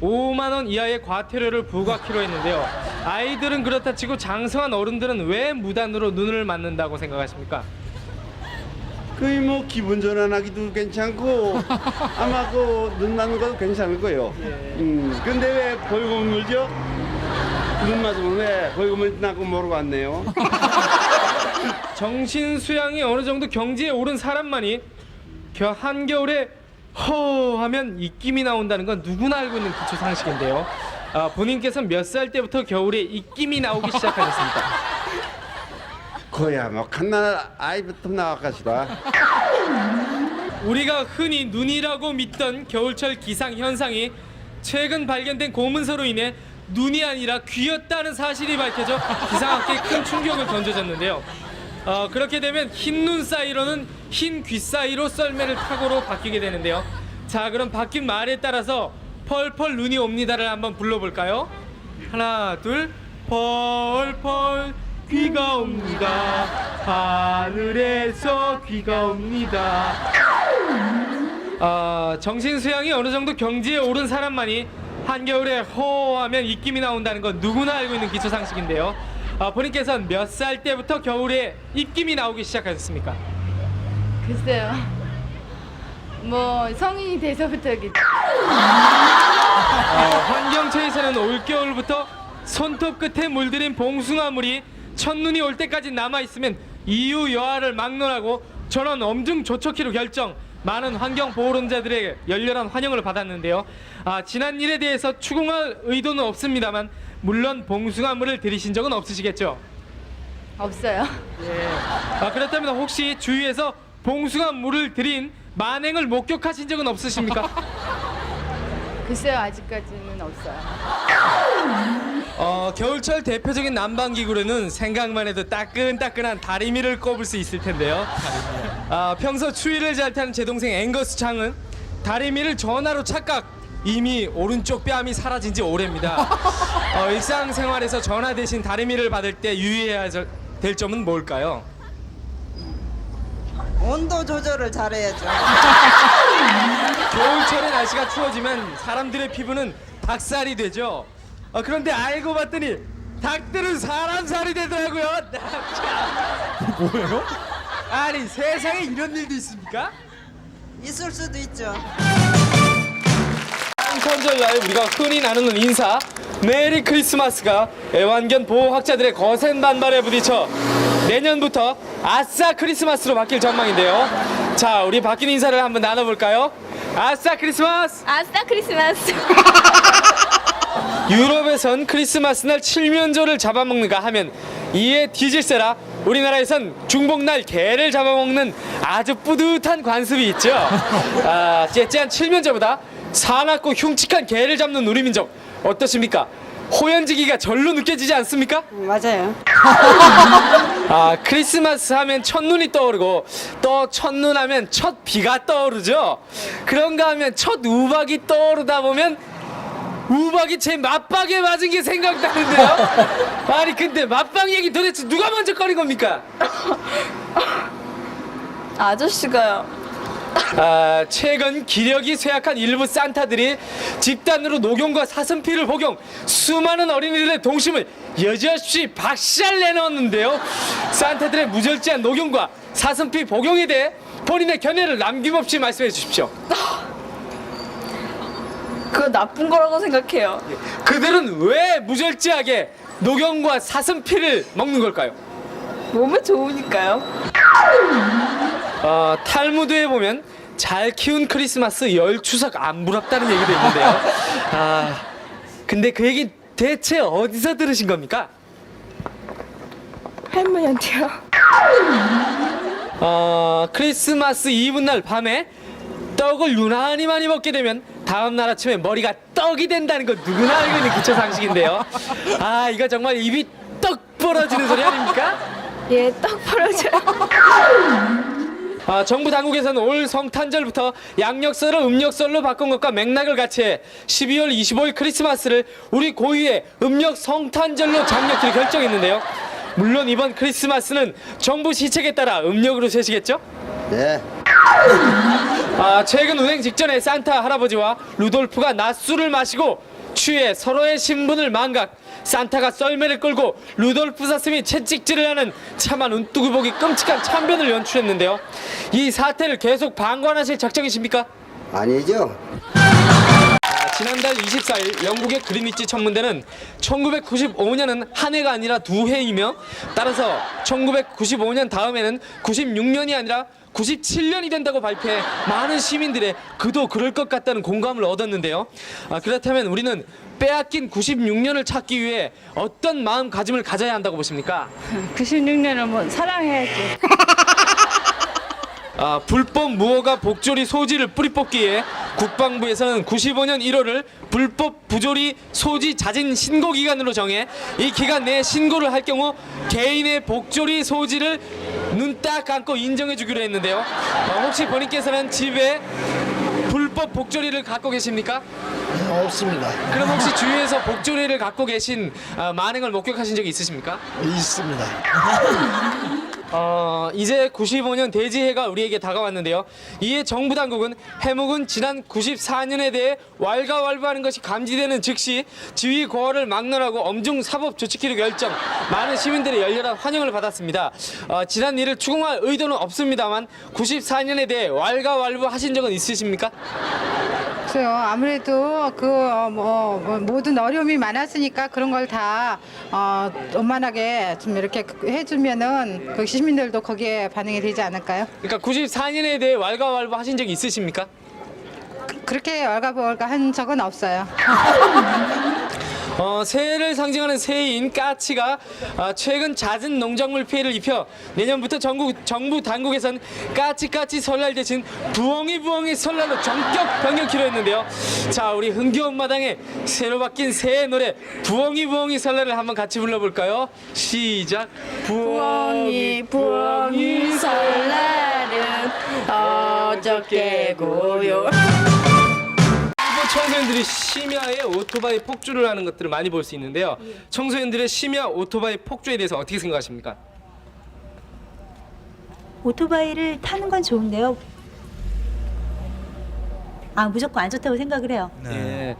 5만 원 이하의 과태료를 부과키로 했는데요. 아이들은 그렇다 치고 장성한 어른들은 왜 무단으로 눈을 맞는다고 생각하십니까? 그게 뭐 기분 전환하기도 괜찮고 아마 그 눈 맞는 것도 괜찮을 거예요. 근데 왜 벌금 물죠? 눈 맞으면 왜 벌금을 나고 모르고 왔네요. 정신 수양이 어느 정도 경지에 오른 사람만이 한겨울에 허 하면 입김이 나온다는 건 누구나 알고 있는 기초 상식인데요. 본인께서는 몇 살 때부터 겨울에 입김이 나오기 시작하셨습니까? 거야 뭐 갓난 아이부터 나와가시라. 우리가 흔히 눈이라고 믿던 겨울철 기상 현상이 최근 발견된 고문서로 인해 눈이 아니라 귀였다는 사실이 밝혀져 기상학계에 큰 충격을 던져졌는데요. 그렇게 되면 흰 눈 사이로는 흰 귀 사이로 썰매를 타고로 바뀌게 되는데요. 자, 그럼 바뀐 말에 따라서 펄펄 눈이 옵니다를 한번 불러볼까요? 하나, 둘, 펄펄 귀가 옵니다. 하늘에서 귀가 옵니다. 정신 수양이 어느 정도 경지에 오른 사람만이 한겨울에 허하면 입김이 나온다는 건 누구나 알고 있는 기초 상식인데요. 본인께서는 몇 살 때부터 겨울에 입김이 나오기 시작하셨습니까? 글쎄요. 뭐 성인이 돼서부터겠죠. 환경처에서는 올겨울부터 손톱 끝에 물들인 봉숭아물이 첫눈이 올 때까지 남아있으면 이유 여하를 막론하고 전원 엄중 조처키로 결정, 많은 환경보호론자들의 열렬한 환영을 받았는데요. 지난 일에 대해서 추궁할 의도는 없습니다만 물론 봉숭아물을 들이신 적은 없으시겠죠? 없어요. 그렇다면 혹시 주위에서 봉숭아물을 들인 만행을 목격하신 적은 없으십니까? 글쎄요, 아직까지는 없어요. 겨울철 대표적인 난방기구로는 생각만 해도 따끈따끈한 다리미를 꼽을 수 있을 텐데요. 평소 추위를 잘 타는 제 동생 앵거스 창은 다리미를 전화로 착각. 이미 오른쪽 뺨이 사라진 지 오래입니다. 일상생활에서 전화 대신 다리미를 받을 때 유의해야 될 점은 뭘까요? 온도 조절을 잘해야죠. 겨울철에 날씨가 추워지면 사람들의 피부는 닭살이 되죠. 그런데 알고 봤더니 닭들은 사람 살이 되더라고요. 뭐예요? 아니 세상에 이런 일도 있습니까? 있을 수도 있죠. 성탄절날 우리가 흔히 나누는 인사 메리 크리스마스가 애완견 보호학자들의 거센 반발에 부딪혀 내년부터 아싸 크리스마스로 바뀔 전망인데요. 자, 우리 바뀐 인사를 한번 나눠볼까요? 아싸 크리스마스! 아싸 크리스마스. 유럽에선 크리스마스 날 칠면조를 잡아먹는가 하면 이에 뒤질세라 우리나라에선 중복날 개를 잡아먹는 아주 뿌듯한 관습이 있죠. 째째한 칠면조보다 사납고 흉측한 개를 잡는 우리 민족 어떠십니까? 호연지기가 절로 느껴지지 않습니까? 맞아요. 크리스마스 하면 첫눈이 떠오르고 또 첫눈 하면 첫 비가 떠오르죠. 그런가 하면 첫 우박이 떠오르다 보면 우박이 제 맞박에 맞은 게 생각나는데요. 아니 근데 맞박 얘기 도대체 누가 먼저 꺼낸 겁니까? 아저씨가요. 최근 기력이 쇠약한 일부 산타들이 집단으로 녹용과 사슴피를 복용, 수많은 어린이들의 동심을 여지없이 박살 내놓았는데요. 산타들의 무절제한 녹용과 사슴피 복용에 대해 본인의 견해를 남김없이 말씀해 주십시오. 그거 나쁜 거라고 생각해요. 그들은 왜 무절제하게 녹용과 사슴피를 먹는 걸까요? 몸에 좋으니까요. 탈무드에 보면 잘 키운 크리스마스 열 추석 안 부럽다는 얘기도 있는데요. 근데 그 얘기 대체 어디서 들으신 겁니까? 할머니한테요. 크리스마스 이브날 밤에 떡을 유난히 많이 먹게 되면 다음날 아침에 머리가 떡이 된다는 거 누구나 알고 있는 기초 상식인데요. 이거 정말 입이 떡 벌어지는 소리 아닙니까? 예, 떡 벌어져요. 정부 당국에서는 올 성탄절부터 양력설을 음력설로 바꾼 것과 맥락을 같이 해 12월 25일 크리스마스를 우리 고유의 음력 성탄절로 장력키로 결정했는데요. 물론 이번 크리스마스는 정부 시책에 따라 음력으로 세시겠죠? 네. 최근 운행 직전에 산타 할아버지와 루돌프가 낮술을 마시고 취해 서로의 신분을 망각, 산타가 썰매를 끌고 루돌프 사슴이 채찍질을 하는 차마 눈뜨고 보기 끔찍한 참변을 연출했는데요. 이 사태를 계속 방관하실 작정이십니까? 아니죠. 지난달 24일 영국의 그리니치 천문대는 1995년은 한 해가 아니라 두 해이며 따라서 1995년 다음에는 96년이 아니라 97년이 된다고 발표해 많은 시민들의 그도 그럴 것 같다는 공감을 얻었는데요. 그렇다면 우리는 빼앗긴 96년을 찾기 위해 어떤 마음가짐을 가져야 한다고 보십니까? 96년은 뭐 사랑해야지. 불법 무허가 복조리 소지를 뿌리 뽑기에 국방부에서는 95년 1월을 불법 부조리 소지 자진 신고 기간으로 정해 이 기간 내에 신고를 할 경우 개인의 복조리 소지를 눈 딱 감고 인정해 주기로 했는데요. 혹시 본인께서는 집에 불법 복조리를 갖고 계십니까? 없습니다. 그럼 혹시 주위에서 복조리를 갖고 계신 만행을 목격하신 적이 있으십니까? 있습니다. 이제 95년 대지해가 우리에게 다가왔는데요. 이에 정부 당국은 해묵은 지난 94년에 대해 왈가왈부하는 것이 감지되는 즉시 지위 고하를 막론하고 엄중 사법 조치키로 결정. 많은 시민들의 열렬한 환영을 받았습니다. 지난 일을 추궁할 의도는 없습니다만 94년에 대해 왈가왈부 하신 적은 있으십니까? 글쎄요, 아무래도 모든 어려움이 많았으니까 그런 걸 다 원만하게 좀 이렇게 해주면은 그 시민들도 거기에 반응이 되지 않을까요? 그러니까 94년에 대해 왈가왈부 하신 적이 있으십니까? 그렇게 왈가왈부 한 적은 없어요. 새해를 상징하는 새해인 까치가 최근 잦은 농작물 피해를 입혀 내년부터 정부 당국에선 까치 설날 대신 부엉이 설날로 전격 변경키로 했는데요. 자, 우리 흥겨운 마당에 새로 바뀐 새해 노래 부엉이 설날을 한번 같이 불러볼까요? 시작. 부엉이 설날은 어저께고요. 청소년들이 심야에 오토바이 폭주를 하는 것들을 많이 볼 수 있는데요. 청소년들의 심야 오토바이 폭주에 대해서 어떻게 생각하십니까? 오토바이를 타는 건 좋은데요. 무조건 안 좋다고 생각을 해요. 네.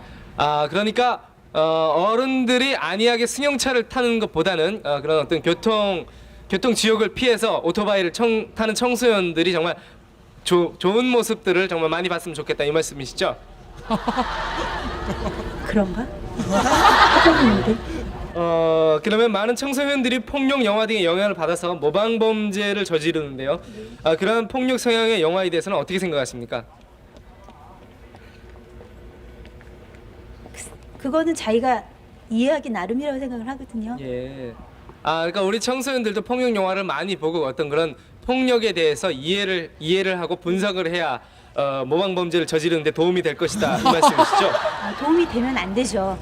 그러니까 어른들이 안이하게 승용차를 타는 것보다는 그런 어떤 교통 지역을 피해서 오토바이를 타는 청소년들이 정말 좋은 모습들을 정말 많이 봤으면 좋겠다 이 말씀이시죠? 그런가? 그러면 많은 청소년들이 폭력 영화 등의 영향을 받아서 모방 범죄를 저지르는데요. 그런 폭력 성향의 영화에 대해서는 어떻게 생각하십니까? 그거는 자기가 이해하기 나름이라고 생각을 하거든요. 예. 그러니까 우리 청소년들도 폭력 영화를 많이 보고 어떤 그런 폭력에 대해서 이해를 하고 분석을 해야 모방 범죄를 저지르는데 도움이 될 것이다 이 말씀이시죠? 도움이 되면 안 되죠.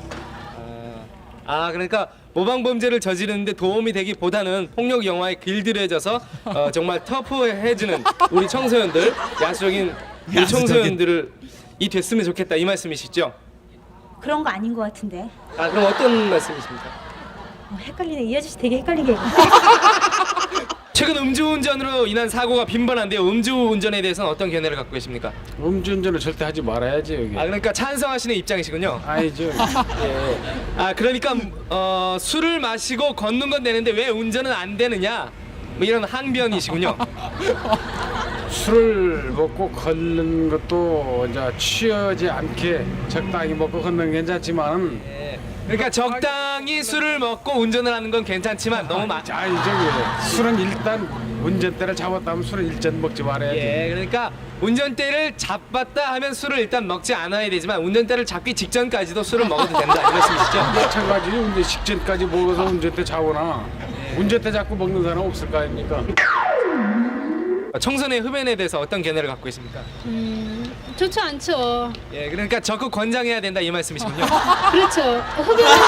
그러니까 모방 범죄를 저지르는데 도움이 되기보다는 폭력 영화에 길들여져서 정말 터프해지는 우리 청소년들, 야수적인 우리 청소년들을 됐으면 좋겠다 이 말씀이시죠? 그런 거 아닌 것 같은데. 그럼 어떤 말씀이십니까? 헷갈리네. 이 아저씨 되게 헷갈리게. 최근 음주운전으로 인한 사고가 빈번한데요. 음주운전에 대해서는 어떤 견해를 갖고 계십니까? 음주운전을 절대 하지 말아야지 여기. 그러니까 찬성하시는 입장이시군요. 아니죠. 예. 그러니까 술을 마시고 걷는 건 되는데 왜 운전은 안 되느냐? 뭐 이런 항변이시군요. 술을 먹고 걷는 것도 이제 취하지 않게 적당히 먹고 걷는 게 괜찮지만. 그러니까 적당히 술을 먹고 운전을 하는 건 괜찮지만 너무 술은 일단 운전대를 잡았다면 술은 일단 먹지 말아야지. 예, 그러니까 운전대를 잡았다 하면 술을 일단 먹지 않아야 되지만 운전대를 잡기 직전까지도 술을 먹어도 된다 이 말씀이시죠? 마찬가지로 운전 직전까지 먹어서 운전대 잡거나 운전대 잡고 먹는 사람 없을 거 아닙니까? 청소년의 흡연에 대해서 어떤 견해를 갖고 계십니까? 좋지 않죠. 예, 그러니까 적극 권장해야 된다 이 말씀이시군요. 그렇죠. 흡연은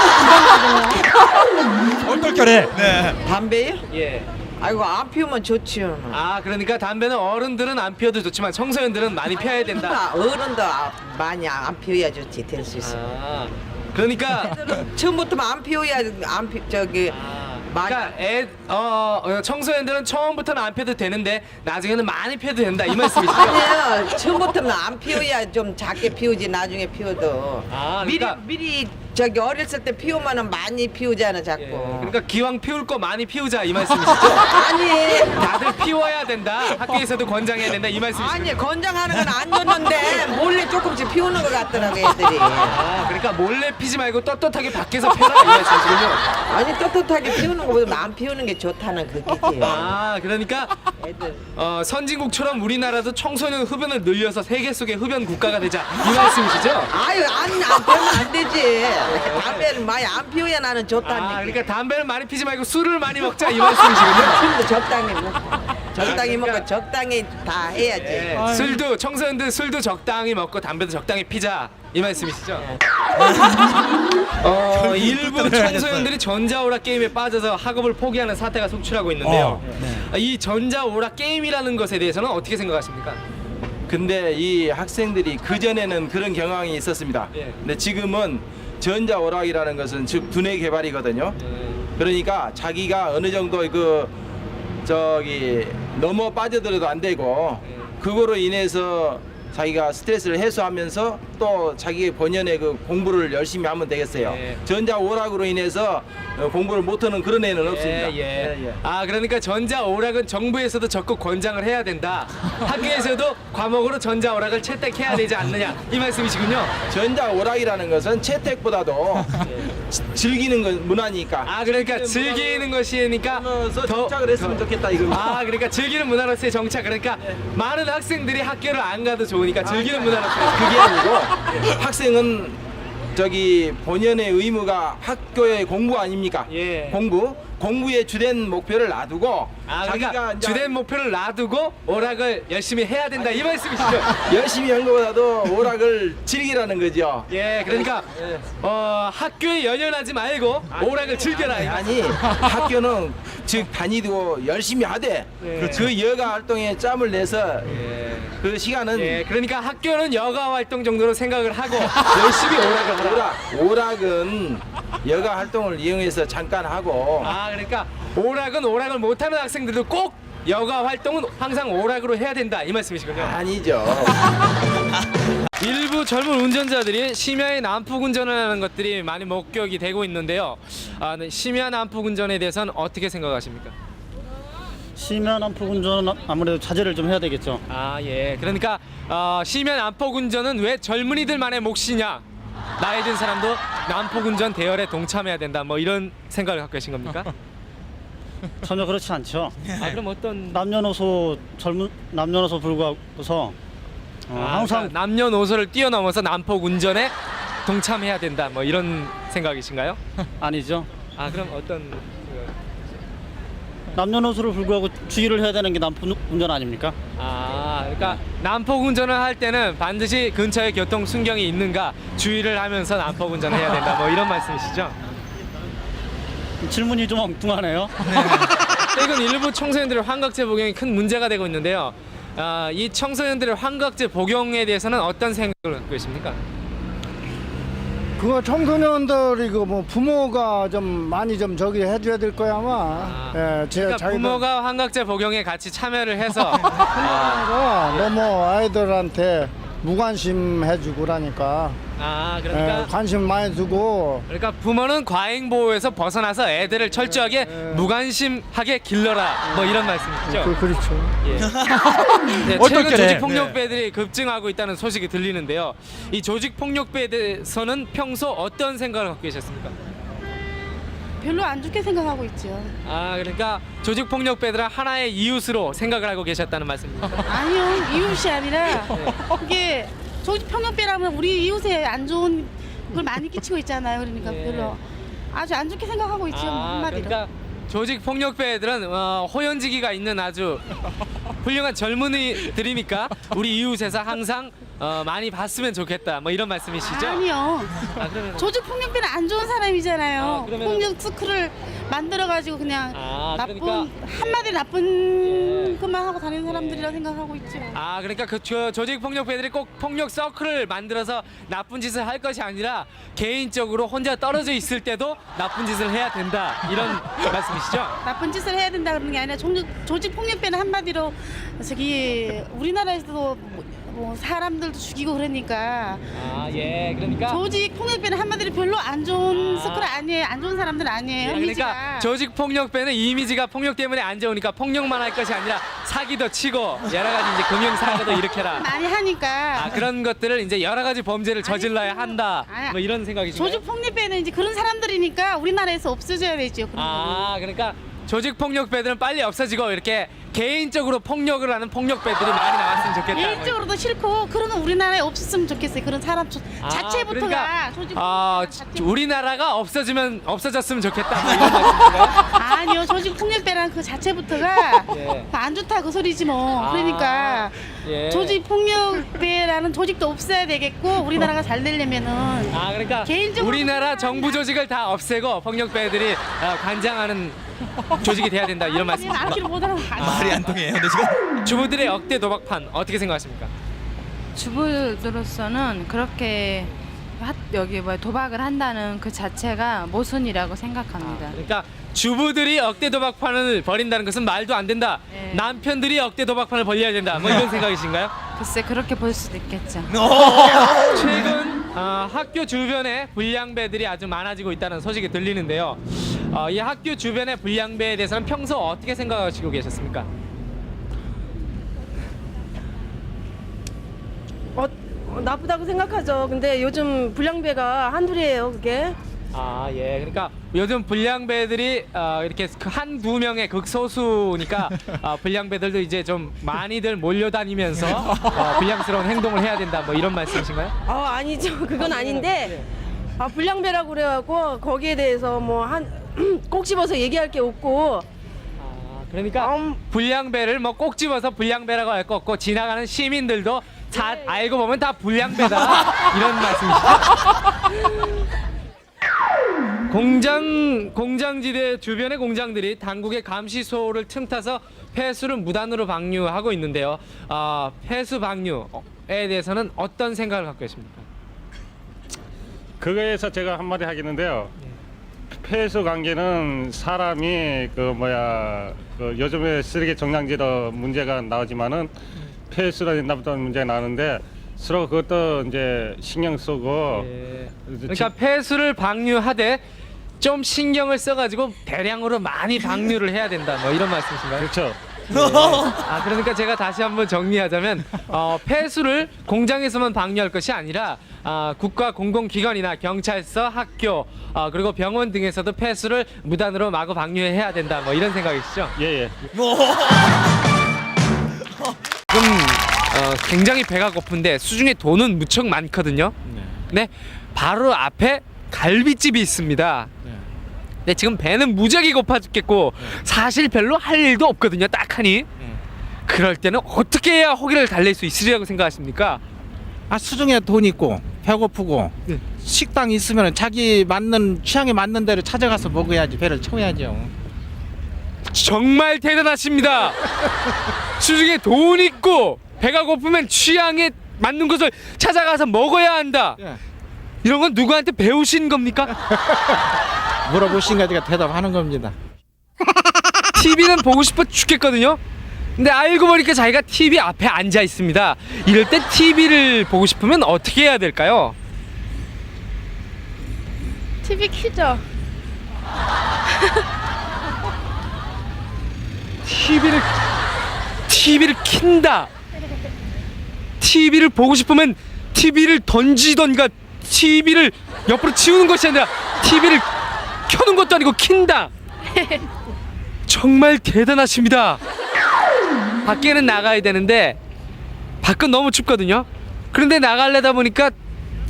건강하거든요. 얼떨결에. 네. 담배요? 예. 아이고 안 피우면 좋지요. 그러니까 담배는 어른들은 안 피워도 좋지만 청소년들은 많이 피워야 된다. 어른도 많이 안 피워야 좋지 될 수 있어. 그러니까 처음부터 안 피워야 그러니까 청소년들은 처음부터는 안 펴도 되는데 나중에는 많이 펴도 된다 이 말씀이시죠? 아니요 처음부터는 안 피워야 좀 작게 피우지 나중에 피워도 그러니까 미리 어렸을 때 피우면은 많이 피우잖아 자꾸. 그러니까 기왕 피울 거 많이 피우자 이 말씀이시죠? 아니 다들 피워야 된다 학교에서도 권장해야 된다 이 말씀이시죠? 아니 권장하는 건 안 줬는데 몰래 조금씩 피우는 것 같더라고 애들이. 그러니까 몰래 피지 말고 떳떳하게 밖에서 펴라 이 말씀이시군요. 아니 떳떳하게 피우는 것보다 안 피우는 게 좋다는 그게지. 그러니까 애들. 선진국처럼 우리나라도 청소년 흡연을 늘려서 세계 속의 흡연 국가가 되자 이 말씀이시죠? 안 되면 안 되지. 담배를 많이 안 피워야 나는 좋다니까. 그러니까 담배를 많이 피지 말고 술을 많이 먹자 이 말씀이시군요. 술도 적당히 먹고 적당히 다 해야지. 청소년들 술도 적당히 먹고 담배도 적당히 피자 이 말씀이시죠? 일부 청소년들이 전자오락 게임에 빠져서 학업을 포기하는 사태가 속출하고 있는데요. 이 전자오락 게임이라는 것에 대해서는 어떻게 생각하십니까? 근데 이 학생들이 그전에는 그런 경향이 있었습니다. 근데 지금은 전자오락이라는 것은 즉 두뇌 개발이거든요. 그러니까 자기가 어느 정도 넘어 빠져들어도 안 되고 그거로 인해서 자기가 스트레스를 해소하면서 또 자기 본연의 공부를 열심히 하면 되겠어요. 전자오락으로 인해서 공부를 못하는 그런 애는 없습니다. 그러니까 전자오락은 정부에서도 적극 권장을 해야 된다. 학교에서도 과목으로 전자오락을 채택해야 되지 않느냐 이 말씀이시군요. 전자오락이라는 것은 채택보다도 즐기는 건 문화니까. 그러니까 즐기는 것이니까 더 정착을 했으면 좋겠다 이겁니다. 그러니까 즐기는 문화로서의 정착. 그러니까 많은 학생들이 학교를 안 가도 좋으니까 즐기는 문화로서의 그게 아니고 학생은 저기 본연의 의무가 학교의 공부 아닙니까? 예. 공부의 주된 목표를 놔두고 그러니까 자기가 이제 주된 목표를 놔두고 오락을 열심히 해야 된다 이 말씀이시죠? 열심히 한 것보다도 오락을 즐기라는 거죠. 예, 그러니까 학교에 연연하지 말고 오락을 즐겨라. 아니 학교는 즉 다니고 열심히 하되 그 여가 활동에 짬을 내서 그 시간은 그러니까 학교는 여가 활동 정도로 생각을 하고 열심히 오락을 하라. 오락은 여가 활동을 이용해서 잠깐 하고 그러니까 오락을 못하는 학생들도 꼭 여가 활동은 항상 오락으로 해야 된다 이 말씀이시군요. 아니죠. 일부 젊은 운전자들이 심야에 난폭 운전을 하는 것들이 많이 목격이 되고 있는데요. 네, 심야 난폭 운전에 대해서는 어떻게 생각하십니까? 심야 난폭 운전은 아무래도 자제를 좀 해야 되겠죠. 예. 그러니까 심야 난폭 운전은 왜 젊은이들만의 몫이냐? 나이 든 사람도 난폭 운전 대열에 동참해야 된다. 뭐 이런 생각을 갖고 계신 겁니까? 전혀 그렇지 않죠. 그럼 어떤 남녀노소 불구하고서 항상 그러니까 남녀노소를 뛰어넘어서 난폭 운전에 동참해야 된다. 뭐 이런 생각이신가요? 아니죠. 그럼 어떤 남녀노소를 불구하고 주의를 해야 되는 게 난폭 운전 아닙니까? 그러니까 난폭 운전을 할 때는 반드시 근처에 교통 순경이 있는가 주의를 하면서 난폭 운전을 해야 된다. 뭐 이런 말씀이시죠? 질문이 좀 엉뚱하네요. 최근 일부 청소년들의 환각제 복용이 큰 문제가 되고 있는데요. 이 청소년들의 환각제 복용에 대해서는 어떤 생각을 갖고 계십니까? 그거 청소년들이 뭐 부모가 좀 많이 좀 저기 해줘야 될 거야 아마. 그러니까 부모가 환각제 복용에 같이 참여를 해서 너무 아이들한테 무관심 해주고 그러니까. 그러니까 관심 많이 두고. 그러니까 부모는 과잉 보호에서 벗어나서 애들을 철저하게 무관심하게 길러라. 뭐 이런 말씀이시죠? 그렇죠. 네, 최근 조직 폭력배들이 급증하고 있다는 소식이 들리는데요. 이 조직 폭력배에 대해서는 평소 어떤 생각을 갖고 계셨습니까? 별로 안 좋게 생각하고 있죠. 그러니까 조직 폭력배들은 하나의 이웃으로 생각을 하고 계셨다는 말씀입니까? 아니요, 이웃이 아니라 그게 조직 폭력배라면 우리 이웃에 안 좋은 걸 많이 끼치고 있잖아요. 그러니까 별로 아주 안 좋게 생각하고 있죠. 한마디로. 그러니까 조직 폭력배들은 호연지기가 있는 아주 훌륭한 젊은이들이니까 우리 이웃에서 항상 많이 봤으면 좋겠다. 뭐 이런 말씀이시죠? 아니요. 그러면 조직 폭력배는 안 좋은 사람이잖아요. 그러면은- 폭력 스크를 만들어가지고 그냥 나쁜 그러니까- 한마디 나쁜 것만 하고 다니는 사람들이라 생각하고 있죠. 그러니까 그 조직 폭력배들이 꼭 폭력 서클을 만들어서 나쁜 짓을 할 것이 아니라 개인적으로 혼자 떨어져 있을 때도 나쁜 짓을 해야 된다. 이런 말씀이시죠? 나쁜 짓을 해야 된다 그러는 게 아니라 조직 폭력배는 한마디로 저기 우리나라에서도 뭐 사람들도 죽이고 그러니까 그러니까 조직 폭력배는 한마디로 별로 안 좋은 서클 아니에요. 안 좋은 사람들 아니에요. 그러니까 이미지가. 조직 폭력배는 이미지가 폭력 때문에 안 좋으니까 폭력만 할 것이 아니라 사기도 치고 여러 가지 이제 금융 사고도 일으켜라. 많이 하니까 그런 것들을 이제 여러 가지 범죄를 저질러야 한다. 뭐 이런 생각이신가요? 조직 폭력배는 이제 그런 사람들이니까 우리나라에서 없어져야 되죠. 그런 거는. 그러니까 조직 폭력배들은 빨리 없어지고 이렇게 개인적으로 폭력을 하는 폭력배들이 많이 나왔으면 좋겠다. 개인적으로도 싫고 그런 건 우리나라에 없었으면 좋겠어요. 그런 사람 자체부터가 그러니까, 조직 우리나라가 없어졌으면 좋겠다. 뭐 이런 말씀인가요? 아니요, 조직 폭력배란 그 자체부터가 안 좋다 그 소리지 뭐. 그러니까 조직 폭력배라는 조직도 없어야 되겠고 우리나라가 잘 되려면은 그러니까 개인적으로 우리나라 정부 조직을 다 없애고 폭력배들이 관장하는 조직이 돼야 된다 이런 말씀이십니까? 말을 못하는 말이 안 통해요. 근데 지금 주부들의 억대 도박판 어떻게 생각하십니까? 주부들로서는 그렇게 여기 도박을 한다는 그 자체가 모순이라고 생각합니다. 그러니까 주부들이 억대 도박판을 벌인다는 것은 말도 안 된다. 남편들이 억대 도박판을 벌려야 된다. 뭐 이런 생각이신가요? 글쎄 그렇게 볼 수도 있겠죠. 최근 학교 주변에 불량배들이 아주 많아지고 있다는 소식이 들리는데요. 이 학교 주변의 불량배에 대해서는 평소 어떻게 생각하시고 계셨습니까? 나쁘다고 생각하죠. 근데 요즘 불량배가 한둘이에요, 그게. 그러니까 요즘 불량배들이 이렇게 한두 명의 극소수니까 불량배들도 이제 좀 많이들 몰려다니면서 불량스러운 행동을 해야 된다. 뭐 이런 말씀이신가요? 아니죠. 그건 아닌데 불량배라고 그래갖고 거기에 대해서 뭐 한 꼭 집어서 얘기할 게 없고. 그러니까 불량배를 뭐 꼭 집어서 불량배라고 할 거 없고 지나가는 시민들도 다 알고 보면 다 불량배다 이런 말씀이시죠? 공장지대 주변의 공장들이 당국의 감시소를 틈타서 폐수를 무단으로 방류하고 있는데요. 폐수 방류에 대해서는 어떤 생각을 갖고 계십니까? 그거에서 제가 한마디 하겠는데요. 폐수 관계는 사람이 요즘에 쓰레기 정량제로 문제가 나오지만은 폐수로 나부터 문제가 나오는데 서로 그것도 이제 신경 쓰고. 그러니까 폐수를 방류하되 좀 신경을 써가지고 대량으로 많이 방류를 해야 된다 뭐 이런 말씀이신가요? 그렇죠. 그러니까 제가 다시 한번 정리하자면 폐수를 공장에서만 방류할 것이 아니라 국가 공공기관이나 경찰서, 학교 그리고 병원 등에서도 폐수를 무단으로 마구 방류해야 된다 뭐 이런 생각이시죠? 예예. 지금 굉장히 배가 고픈데 수중에 돈은 무척 많거든요. 네, 바로 앞에 갈비집이 있습니다. 네, 지금 배는 무지하게 고파 죽겠고 사실 별로 할 일도 없거든요. 딱하니. 그럴 때는 어떻게 해야 호기를 달랠 수 있으리라고 생각하십니까? 수중에 돈 있고 배고프고 식당 있으면 자기 취향에 맞는 대로 찾아가서 먹어야지. 배를 채워야죠. 정말 대단하십니다. 수중에 돈 있고 배가 고프면 취향에 맞는 것을 찾아가서 먹어야 한다. 이런 건 누구한테 배우신 겁니까? 물어보신 가지고 대답하는 겁니다. TV는 보고 싶어 죽겠거든요. 근데 알고 보니까 자기가 TV 앞에 앉아 있습니다. 이럴 때 TV를 보고 싶으면 어떻게 해야 될까요? TV 키죠. TV를 킨다. TV를 보고 싶으면 TV를 던지던가 TV를 옆으로 치우는 것이 아니라 TV를 켜는 것도 아니고 킨다. 정말 대단하십니다. 밖에는 나가야 되는데 밖은 너무 춥거든요. 그런데 나가려다 보니까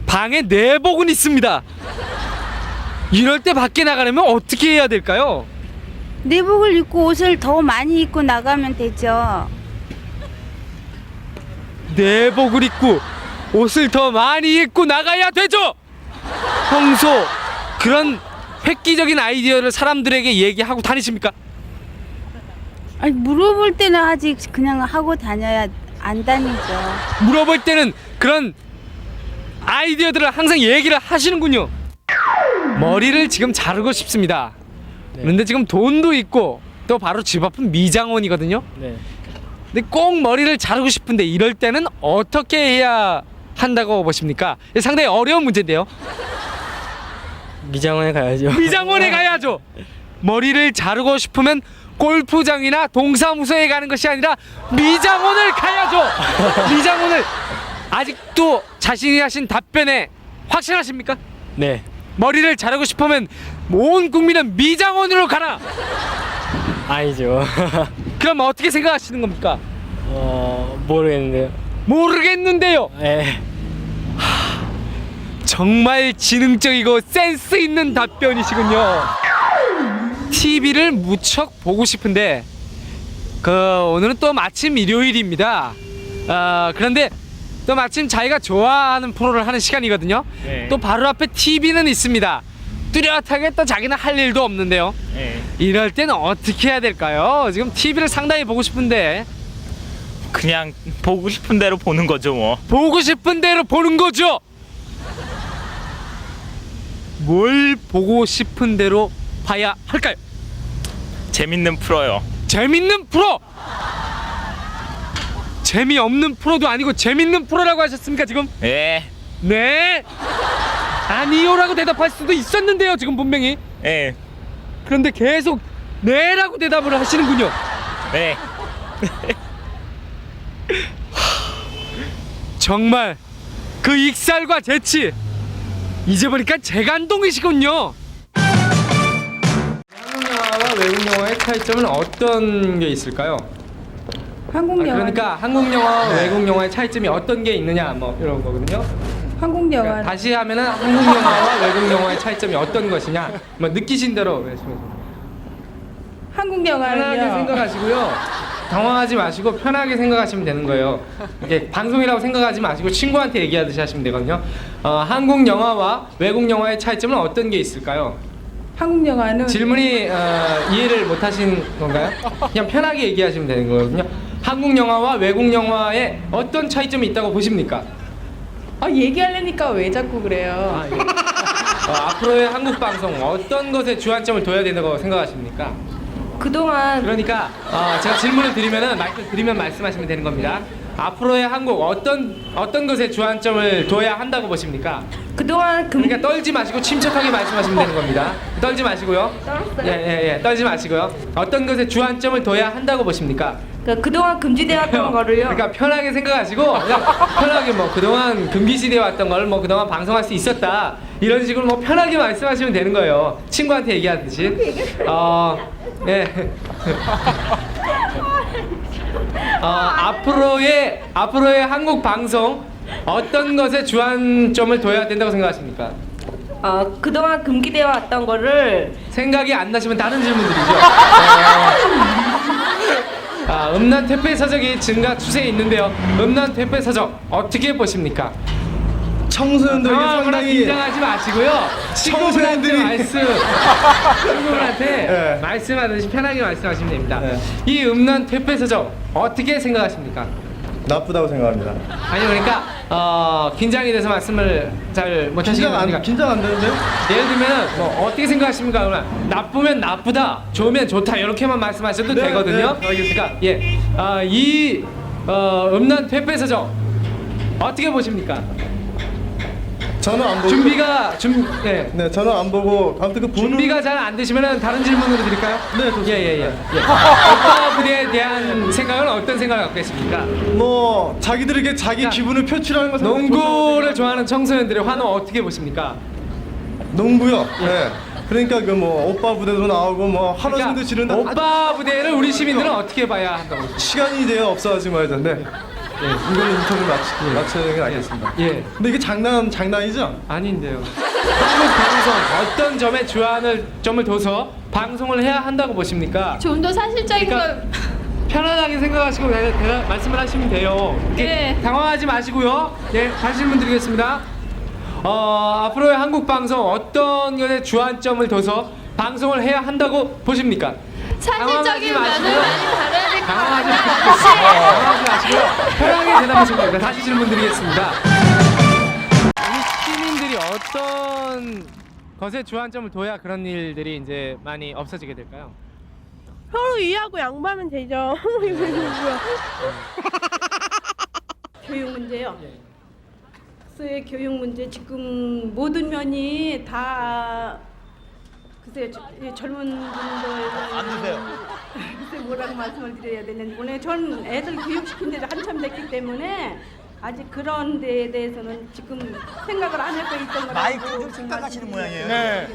방에 내복은 있습니다. 이럴 때 밖에 나가려면 어떻게 해야 될까요? 내복을 입고 옷을 더 많이 입고 나가면 되죠. 내복을 입고 옷을 더 많이 입고 나가야 되죠. 평소 그런 획기적인 아이디어를 사람들에게 얘기하고 다니십니까? 아니, 물어볼 때는 아직 그냥 하고 다녀야 안 다니죠. 물어볼 때는 그런 아이디어들을 항상 얘기를 하시는군요. 머리를 지금 자르고 싶습니다. 그런데 지금 돈도 있고 또 바로 집 앞은 미장원이거든요. 근데 꼭 머리를 자르고 싶은데 이럴 때는 어떻게 해야 한다고 보십니까? 상당히 어려운 문제인데요. 미장원에 가야죠. 미장원에 가야죠. 머리를 자르고 싶으면 골프장이나 동사무소에 가는 것이 아니라 미장원을 가야죠. 미장원을. 아직도 자신이 하신 답변에 확신하십니까? 네. 머리를 자르고 싶으면 온 국민은 미장원으로 가라. 아니죠. 그럼 어떻게 생각하시는 겁니까? 모르겠는데요. 모르겠는데요. 네. 정말 지능적이고 센스 있는 답변이시군요. TV를 무척 보고 싶은데 오늘은 또 마침 일요일입니다. 그런데 또 마침 자기가 좋아하는 프로를 하는 시간이거든요. 또 바로 앞에 TV는 있습니다. 뚜렷하게 또 자기는 할 일도 없는데요. 이럴 때는 어떻게 해야 될까요? 지금 TV를 상당히 보고 싶은데. 그냥 보고 싶은 대로 보는 거죠 뭐. 보고 싶은 대로 보는 거죠. 뭘 보고 싶은 대로 봐야 할까요? 재밌는 프로요. 재밌는 프로! 재미없는 프로도 아니고 재밌는 프로라고 하셨습니까 지금? 네. 네? 아니요라고 대답할 수도 있었는데요 지금 분명히. 네. 그런데 계속 네라고 대답을 하시는군요. 네. 정말 그 익살과 재치 이제 보니까 재간동이시군요. 한국 영화와 외국 영화의 차이점은 어떤 게 있을까요? 한국 영화. 그러니까 한국 영화와 외국 영화의 차이점이 어떤 게 있느냐 뭐 이런 거거든요. 한국 영화 그러니까 다시 하면은 한국 영화와 외국 영화의 차이점이 어떤 것이냐? 뭐 느끼신 대로 말씀해주세요. 한국 편하게 영화는요. 생각하시고요. 당황하지 마시고 편하게 생각하시면 되는 거예요. 이게 방송이라고 생각하지 마시고 친구한테 얘기하듯이 하시면 되거든요. 한국 영화와 외국 영화의 차이점은 어떤 게 있을까요? 한국 영화는 질문이 이해를 못 하신 건가요? 그냥 편하게 얘기하시면 되는 거거든요. 한국 영화와 외국 영화에 어떤 차이점이 있다고 보십니까? 얘기하려니까 왜 자꾸 그래요? 앞으로의 한국 방송 어떤 것에 주안점을 둬야 된다고 생각하십니까? 그동안 그러니까 제가 질문을 드리면은 마이크를 드리면 말씀하시면 되는 겁니다. 앞으로의 한국 어떤 것에 주안점을 둬야 한다고 보십니까? 그동안 그러니까 떨지 마시고 침착하게 말씀하시면 되는 겁니다. 떨지 마시고요. 예, 떨지 마시고요. 어떤 것에 주안점을 둬야 한다고 보십니까? 그동안 금지되었던 거를요. 그러니까 편하게 생각하시고 그냥 편하게 뭐 그동안 금기시되어 왔던 걸 뭐 그동안 방송할 수 있었다 이런 식으로 뭐 편하게 말씀하시면 되는 거예요. 친구한테 얘기하듯이. 예. 앞으로의 한국 방송 어떤 것에 주안점을 둬야 된다고 생각하십니까? 그동안 금기되어 왔던 거를 생각이 안 나시면 다른 질문 드리죠. 음란 퇴폐 서적이 증가 추세에 있는데요. 음란 퇴폐 서적 어떻게 보십니까? 청소년들에게 상당히 긴장하지 마시고요. 친구분한테 친구분한테 말씀하듯이 편하게 말씀하시면 됩니다. 이 음란 퇴폐 서적 어떻게 생각하십니까? 나쁘다고 생각합니다. 아니 그러니까 긴장이 돼서 말씀을 잘 못하시는 겁니까? 긴장 안 되는데요? 예를 들면 뭐 어떻게 생각하십니까? 그러면 나쁘면 나쁘다, 좋으면 좋다 이렇게만 말씀하셔도 되거든요. 그러니까 이 음란 퇴폐 서적 어떻게 보십니까? 저는 안 보고 네, 저는 안 보고 아무튼 그 보는 준비가 잘 안 되시면은 다른 질문으로 드릴까요? 네, 좋습니다. 예. 오빠 부대에 대한 생각은 어떤 생각을 갖고 계십니까? 뭐 자기들에게 자기 기분을 표출하는 것은 농구를 좋아하는 청소년들의 환호 어떻게 보십니까? 농구요. 네. 그러니까 그 뭐 오빠 부대도 나오고 뭐 하루 종일 지른다. 오빠 부대를 우리 시민들은 어떻게 봐야 한다고? 시간이 이제요 없어하지 말자. 네. 이걸로 인터뷰 마치는 게 알겠습니다. 예. 근데 이게 장난이죠? 아닌데요. 한국 방송 어떤 점에 주안점을 둬서 방송을 해야 한다고 보십니까? 좀 더 사실적인 걸 편안하게 생각하시고 말씀을 하시면 돼요. 네. 당황하지 마시고요. 네, 다시 질문 드리겠습니다. 앞으로의 한국 방송 어떤 것에 주안점을 둬서 방송을 해야 한다고 보십니까? 사실적인 면을 많이 다뤄야 될 것 당황하지 같아요. 마시고요. 편하게 대답하시면 됩니다. 다시 질문 드리겠습니다. 우리 시민들이 어떤 것에 주안점을 둬야 그런 일들이 이제 많이 없어지게 될까요? 서로 이해하고 양보하면 되죠. 교육 문제요. 글쎄 교육 문제 지금 모든 면이 다 글쎄 젊은 분들 안 드세요. 글쎄 뭐라고 말씀을 드려야 되는지 오늘 전 애들 교육시킨 지가 한참 됐기 때문에 아직 그런 데에 대해서는 지금 생각을 안 하고 있던 거라고 마이크 좀 생각하시는 모양이에요. 네.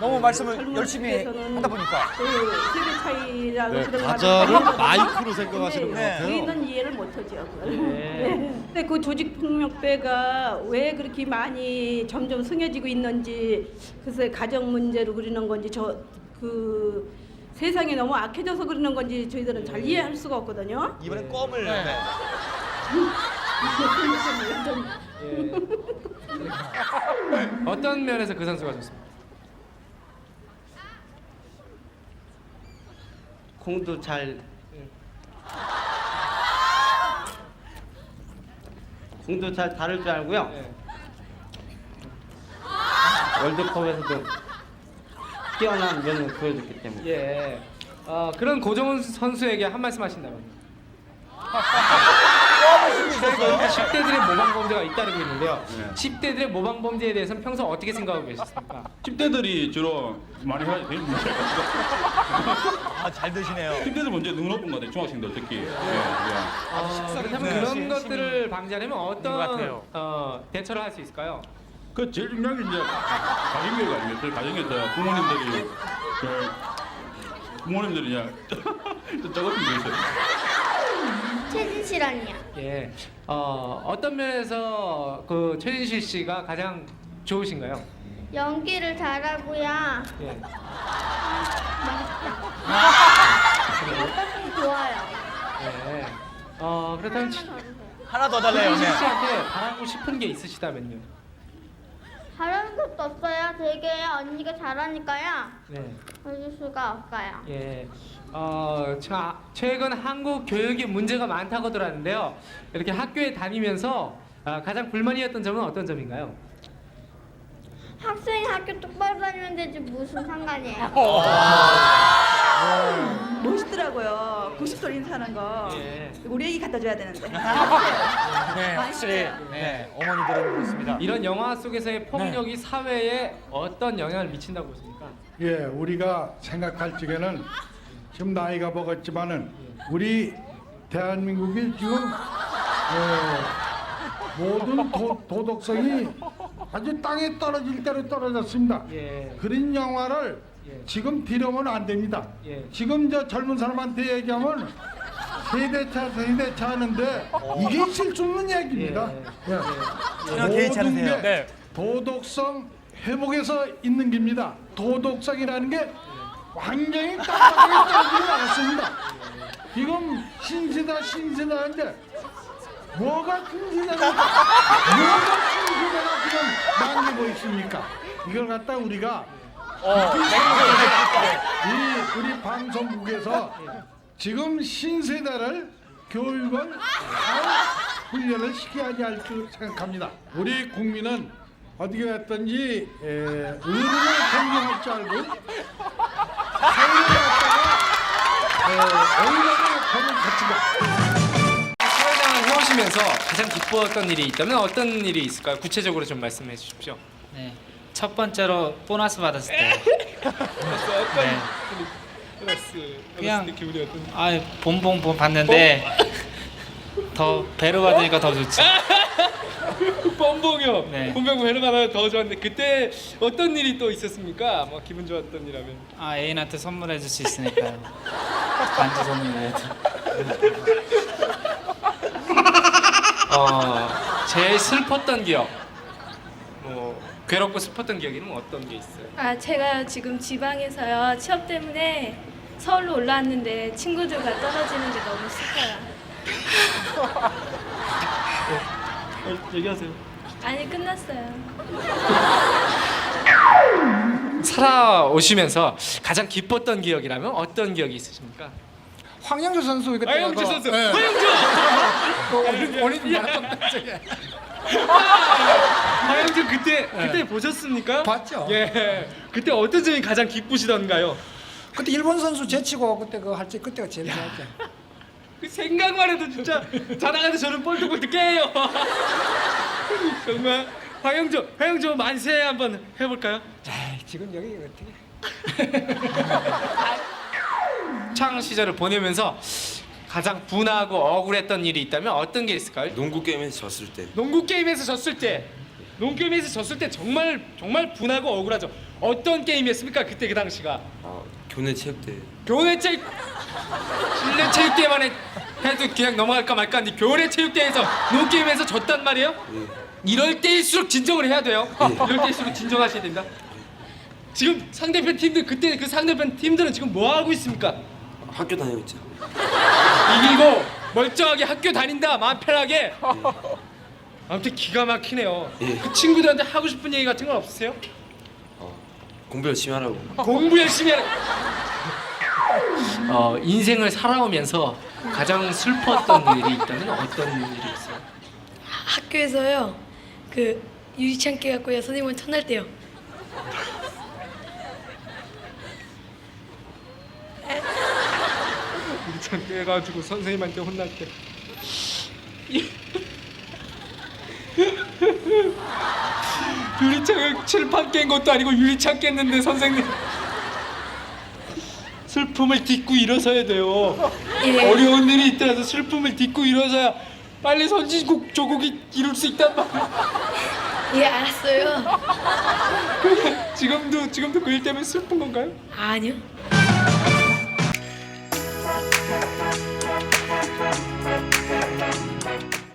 너무 말씀을 열심히 하다 보니까. 세대 차이라고 네, 그런 가자를 말을 마이크로 생각하시는 것 같아요. 우리는 이해를 못하죠. 근데 그 조직폭력배가 왜 그렇게 많이 점점 승해지고 있는지 글쎄 가정 문제로 그러는 건지 그 세상이 너무 악해져서 그러는 건지 저희들은 잘 이해할 수가 없거든요. 이번엔 껌을. 어떤 면에서 그 선수가 좋습니까? 공도 잘 다룰 줄 알고요. 월드컵에서도 뛰어난 면을 보여줬기 때문에. 예. 그런 고정훈 선수에게 한 말씀 하신다면? 10대들의 모방 범죄가 잇따르고 있는데요. 10대들의 모방 범죄에 대해서는 평소 어떻게 생각하고 계셨습니까? 10대들이 주로 많이 하는 문제가 잘 드시네요. 10대들 문제 너무 높은 것 같아요. 중학생들 특히. 그렇다면 그런 것들을 방지하려면 어떤 대처를 할 수 있을까요? 그 제일 중요한 게 이제 가정교육 아니겠어요? 가정에서 부모님들이 이제 저것 좀 보세요. 최진실언니요. 예. 어떤 면에서 그 최진실 씨가 가장 좋으신가요? 연기를 잘하고요. 예. 좋아요. 예. 그렇다면 하나 더 달래요. 최진실 네. 씨한테 바라고 싶은 게 있으시다면요? 다른 것도 없어요. 되게 언니가 잘하니까요. 네. 어쩔 수가 없어요. 예. 최근 한국 교육이 문제가 많다고 들었는데요. 이렇게 학교에 다니면서 가장 불만이었던 점은 어떤 점인가요? 학생이 학교 똑바로 다니면 되지 무슨 상관이에요. 멋있더라고요. 90도 인사하는 거. 예. 우리 애기 갖다 줘야 되는데. 네, 확실히 네, 어머니들은 그렇습니다. 이런 영화 속에서의 폭력이 사회에 어떤 영향을 미친다고 보십니까? 예, 우리가 생각할 적에는 지금 나이가 먹었지만은 우리 대한민국이 지금 모든 도덕성이 아주 땅에 떨어질 대로 떨어졌습니다. 예. 그런 영화를 지금 들으면 안 됩니다. 예. 지금 저 젊은 사람한테 얘기하면 세대차 하는데 이게 있을 수 없는 얘기입니다. 전혀 개의치 모든 않으세요. 게 도덕성 회복에서 있는 겁니다. 도덕성이라는 게 완전히 깜빡하게 떨어지지 않았습니다. 지금 신세다인데 뭐가 신세다가 지금 남기고 있습니까? 이걸 갖다 우리가 우리 방송국에서 지금 신세대를 교육을 잘 훈련을 시켜야 할 줄 생각합니다. 우리 국민은 어떻게 됐든지 어른을 존경할 줄 알고 사회를 갖다가 어른을 보는 가치가. 사회생활을 해오시면서 가장 기뻤던 일이 있다면 어떤 일이 있을까요? 구체적으로 좀 말씀해 주십시오. 네. 첫 번째로 보너스 받았을 때. 네. 그냥 기분이 어떤? 본봉 봤는데 더 배로 받으니까 더 좋지. 뻔봉이요. 네. 본병 배를 받아야 더 좋았는데 그때 어떤 일이 또 있었습니까? 뭐 기분 좋았던 일하면. 애인한테 선물해 줄 수 있으니까요. 반지 선물해도. 제일 슬펐던 기억. 뭐 괴롭고 슬펐던 기억에는 어떤 게 있어요? 제가 지금 지방에서요 취업 때문에 서울로 올라왔는데 친구들과 떨어지는 게 너무 슬퍼요. 얘기하세요. 아니 끝났어요. 살아오시면서 가장 기뻤던 기억이라면 어떤 기억이 있으십니까? 황영조 선수 그때 황영조 선수. 네. 황영조. 올림픽 마라톤 저게. 황영조 그때 보셨습니까? 봤죠. 예. 그때 어떤 점이 가장 기쁘시던가요? 그때 일본 선수 제치고 그때 그거 할 때 그때가 제일 좋았죠. 그 생각만 해도 진짜 자다가도 저는 뻘떡뻘떡 깨요. 정말 황영조 만세 한번 해볼까요? 지금 여기 어떻게? 창 시절을 보내면서 가장 분하고 억울했던 일이 있다면 어떤 게 있을까요? 농구 게임에서 졌을 때. 농구 게임에서 졌을 때 정말 분하고 억울하죠. 어떤 게임이었습니까? 그때 그 당시가. 교내 체육대. 교내 체육 실내 체육대회만 해도 그냥 넘어갈까 말까 하는데 교내 체육대회에서 농구 게임에서 졌단 말이에요? 이럴 때일수록 진정을 해야 돼요. 이럴 때일수록 진정하셔야 됩니다. 지금 상대편 팀들 그때 그 상대편 팀들은 지금 뭐 하고 있습니까? 학교 다니고 있죠. 이기고 멀쩡하게 학교 다닌다 마음 편하게. 아무튼 기가 막히네요. 그 친구들한테 하고 싶은 얘기 같은 건 없으세요? 공부 열심히 하라고. 공부 열심히 하라고. 인생을 살아오면서 가장 슬펐던 일이 있다면 어떤 일이 있어요? 학교에서요 그 유리창 깨갖고요 선생님한테 혼날 때요. 유리창 깨가지고 선생님한테 혼날 때. 유리창을 칠판 깬 것도 아니고 유리창 깼는데 선생님 슬픔을 딛고 일어서야 돼요. 예. 어려운 일이 있더라도 슬픔을 딛고 일어서야 빨리 선진국 조국이 이룰 수 있단 말이야. 예 알았어요. 지금도 그 일 때문에 슬픈 건가요? 아니요.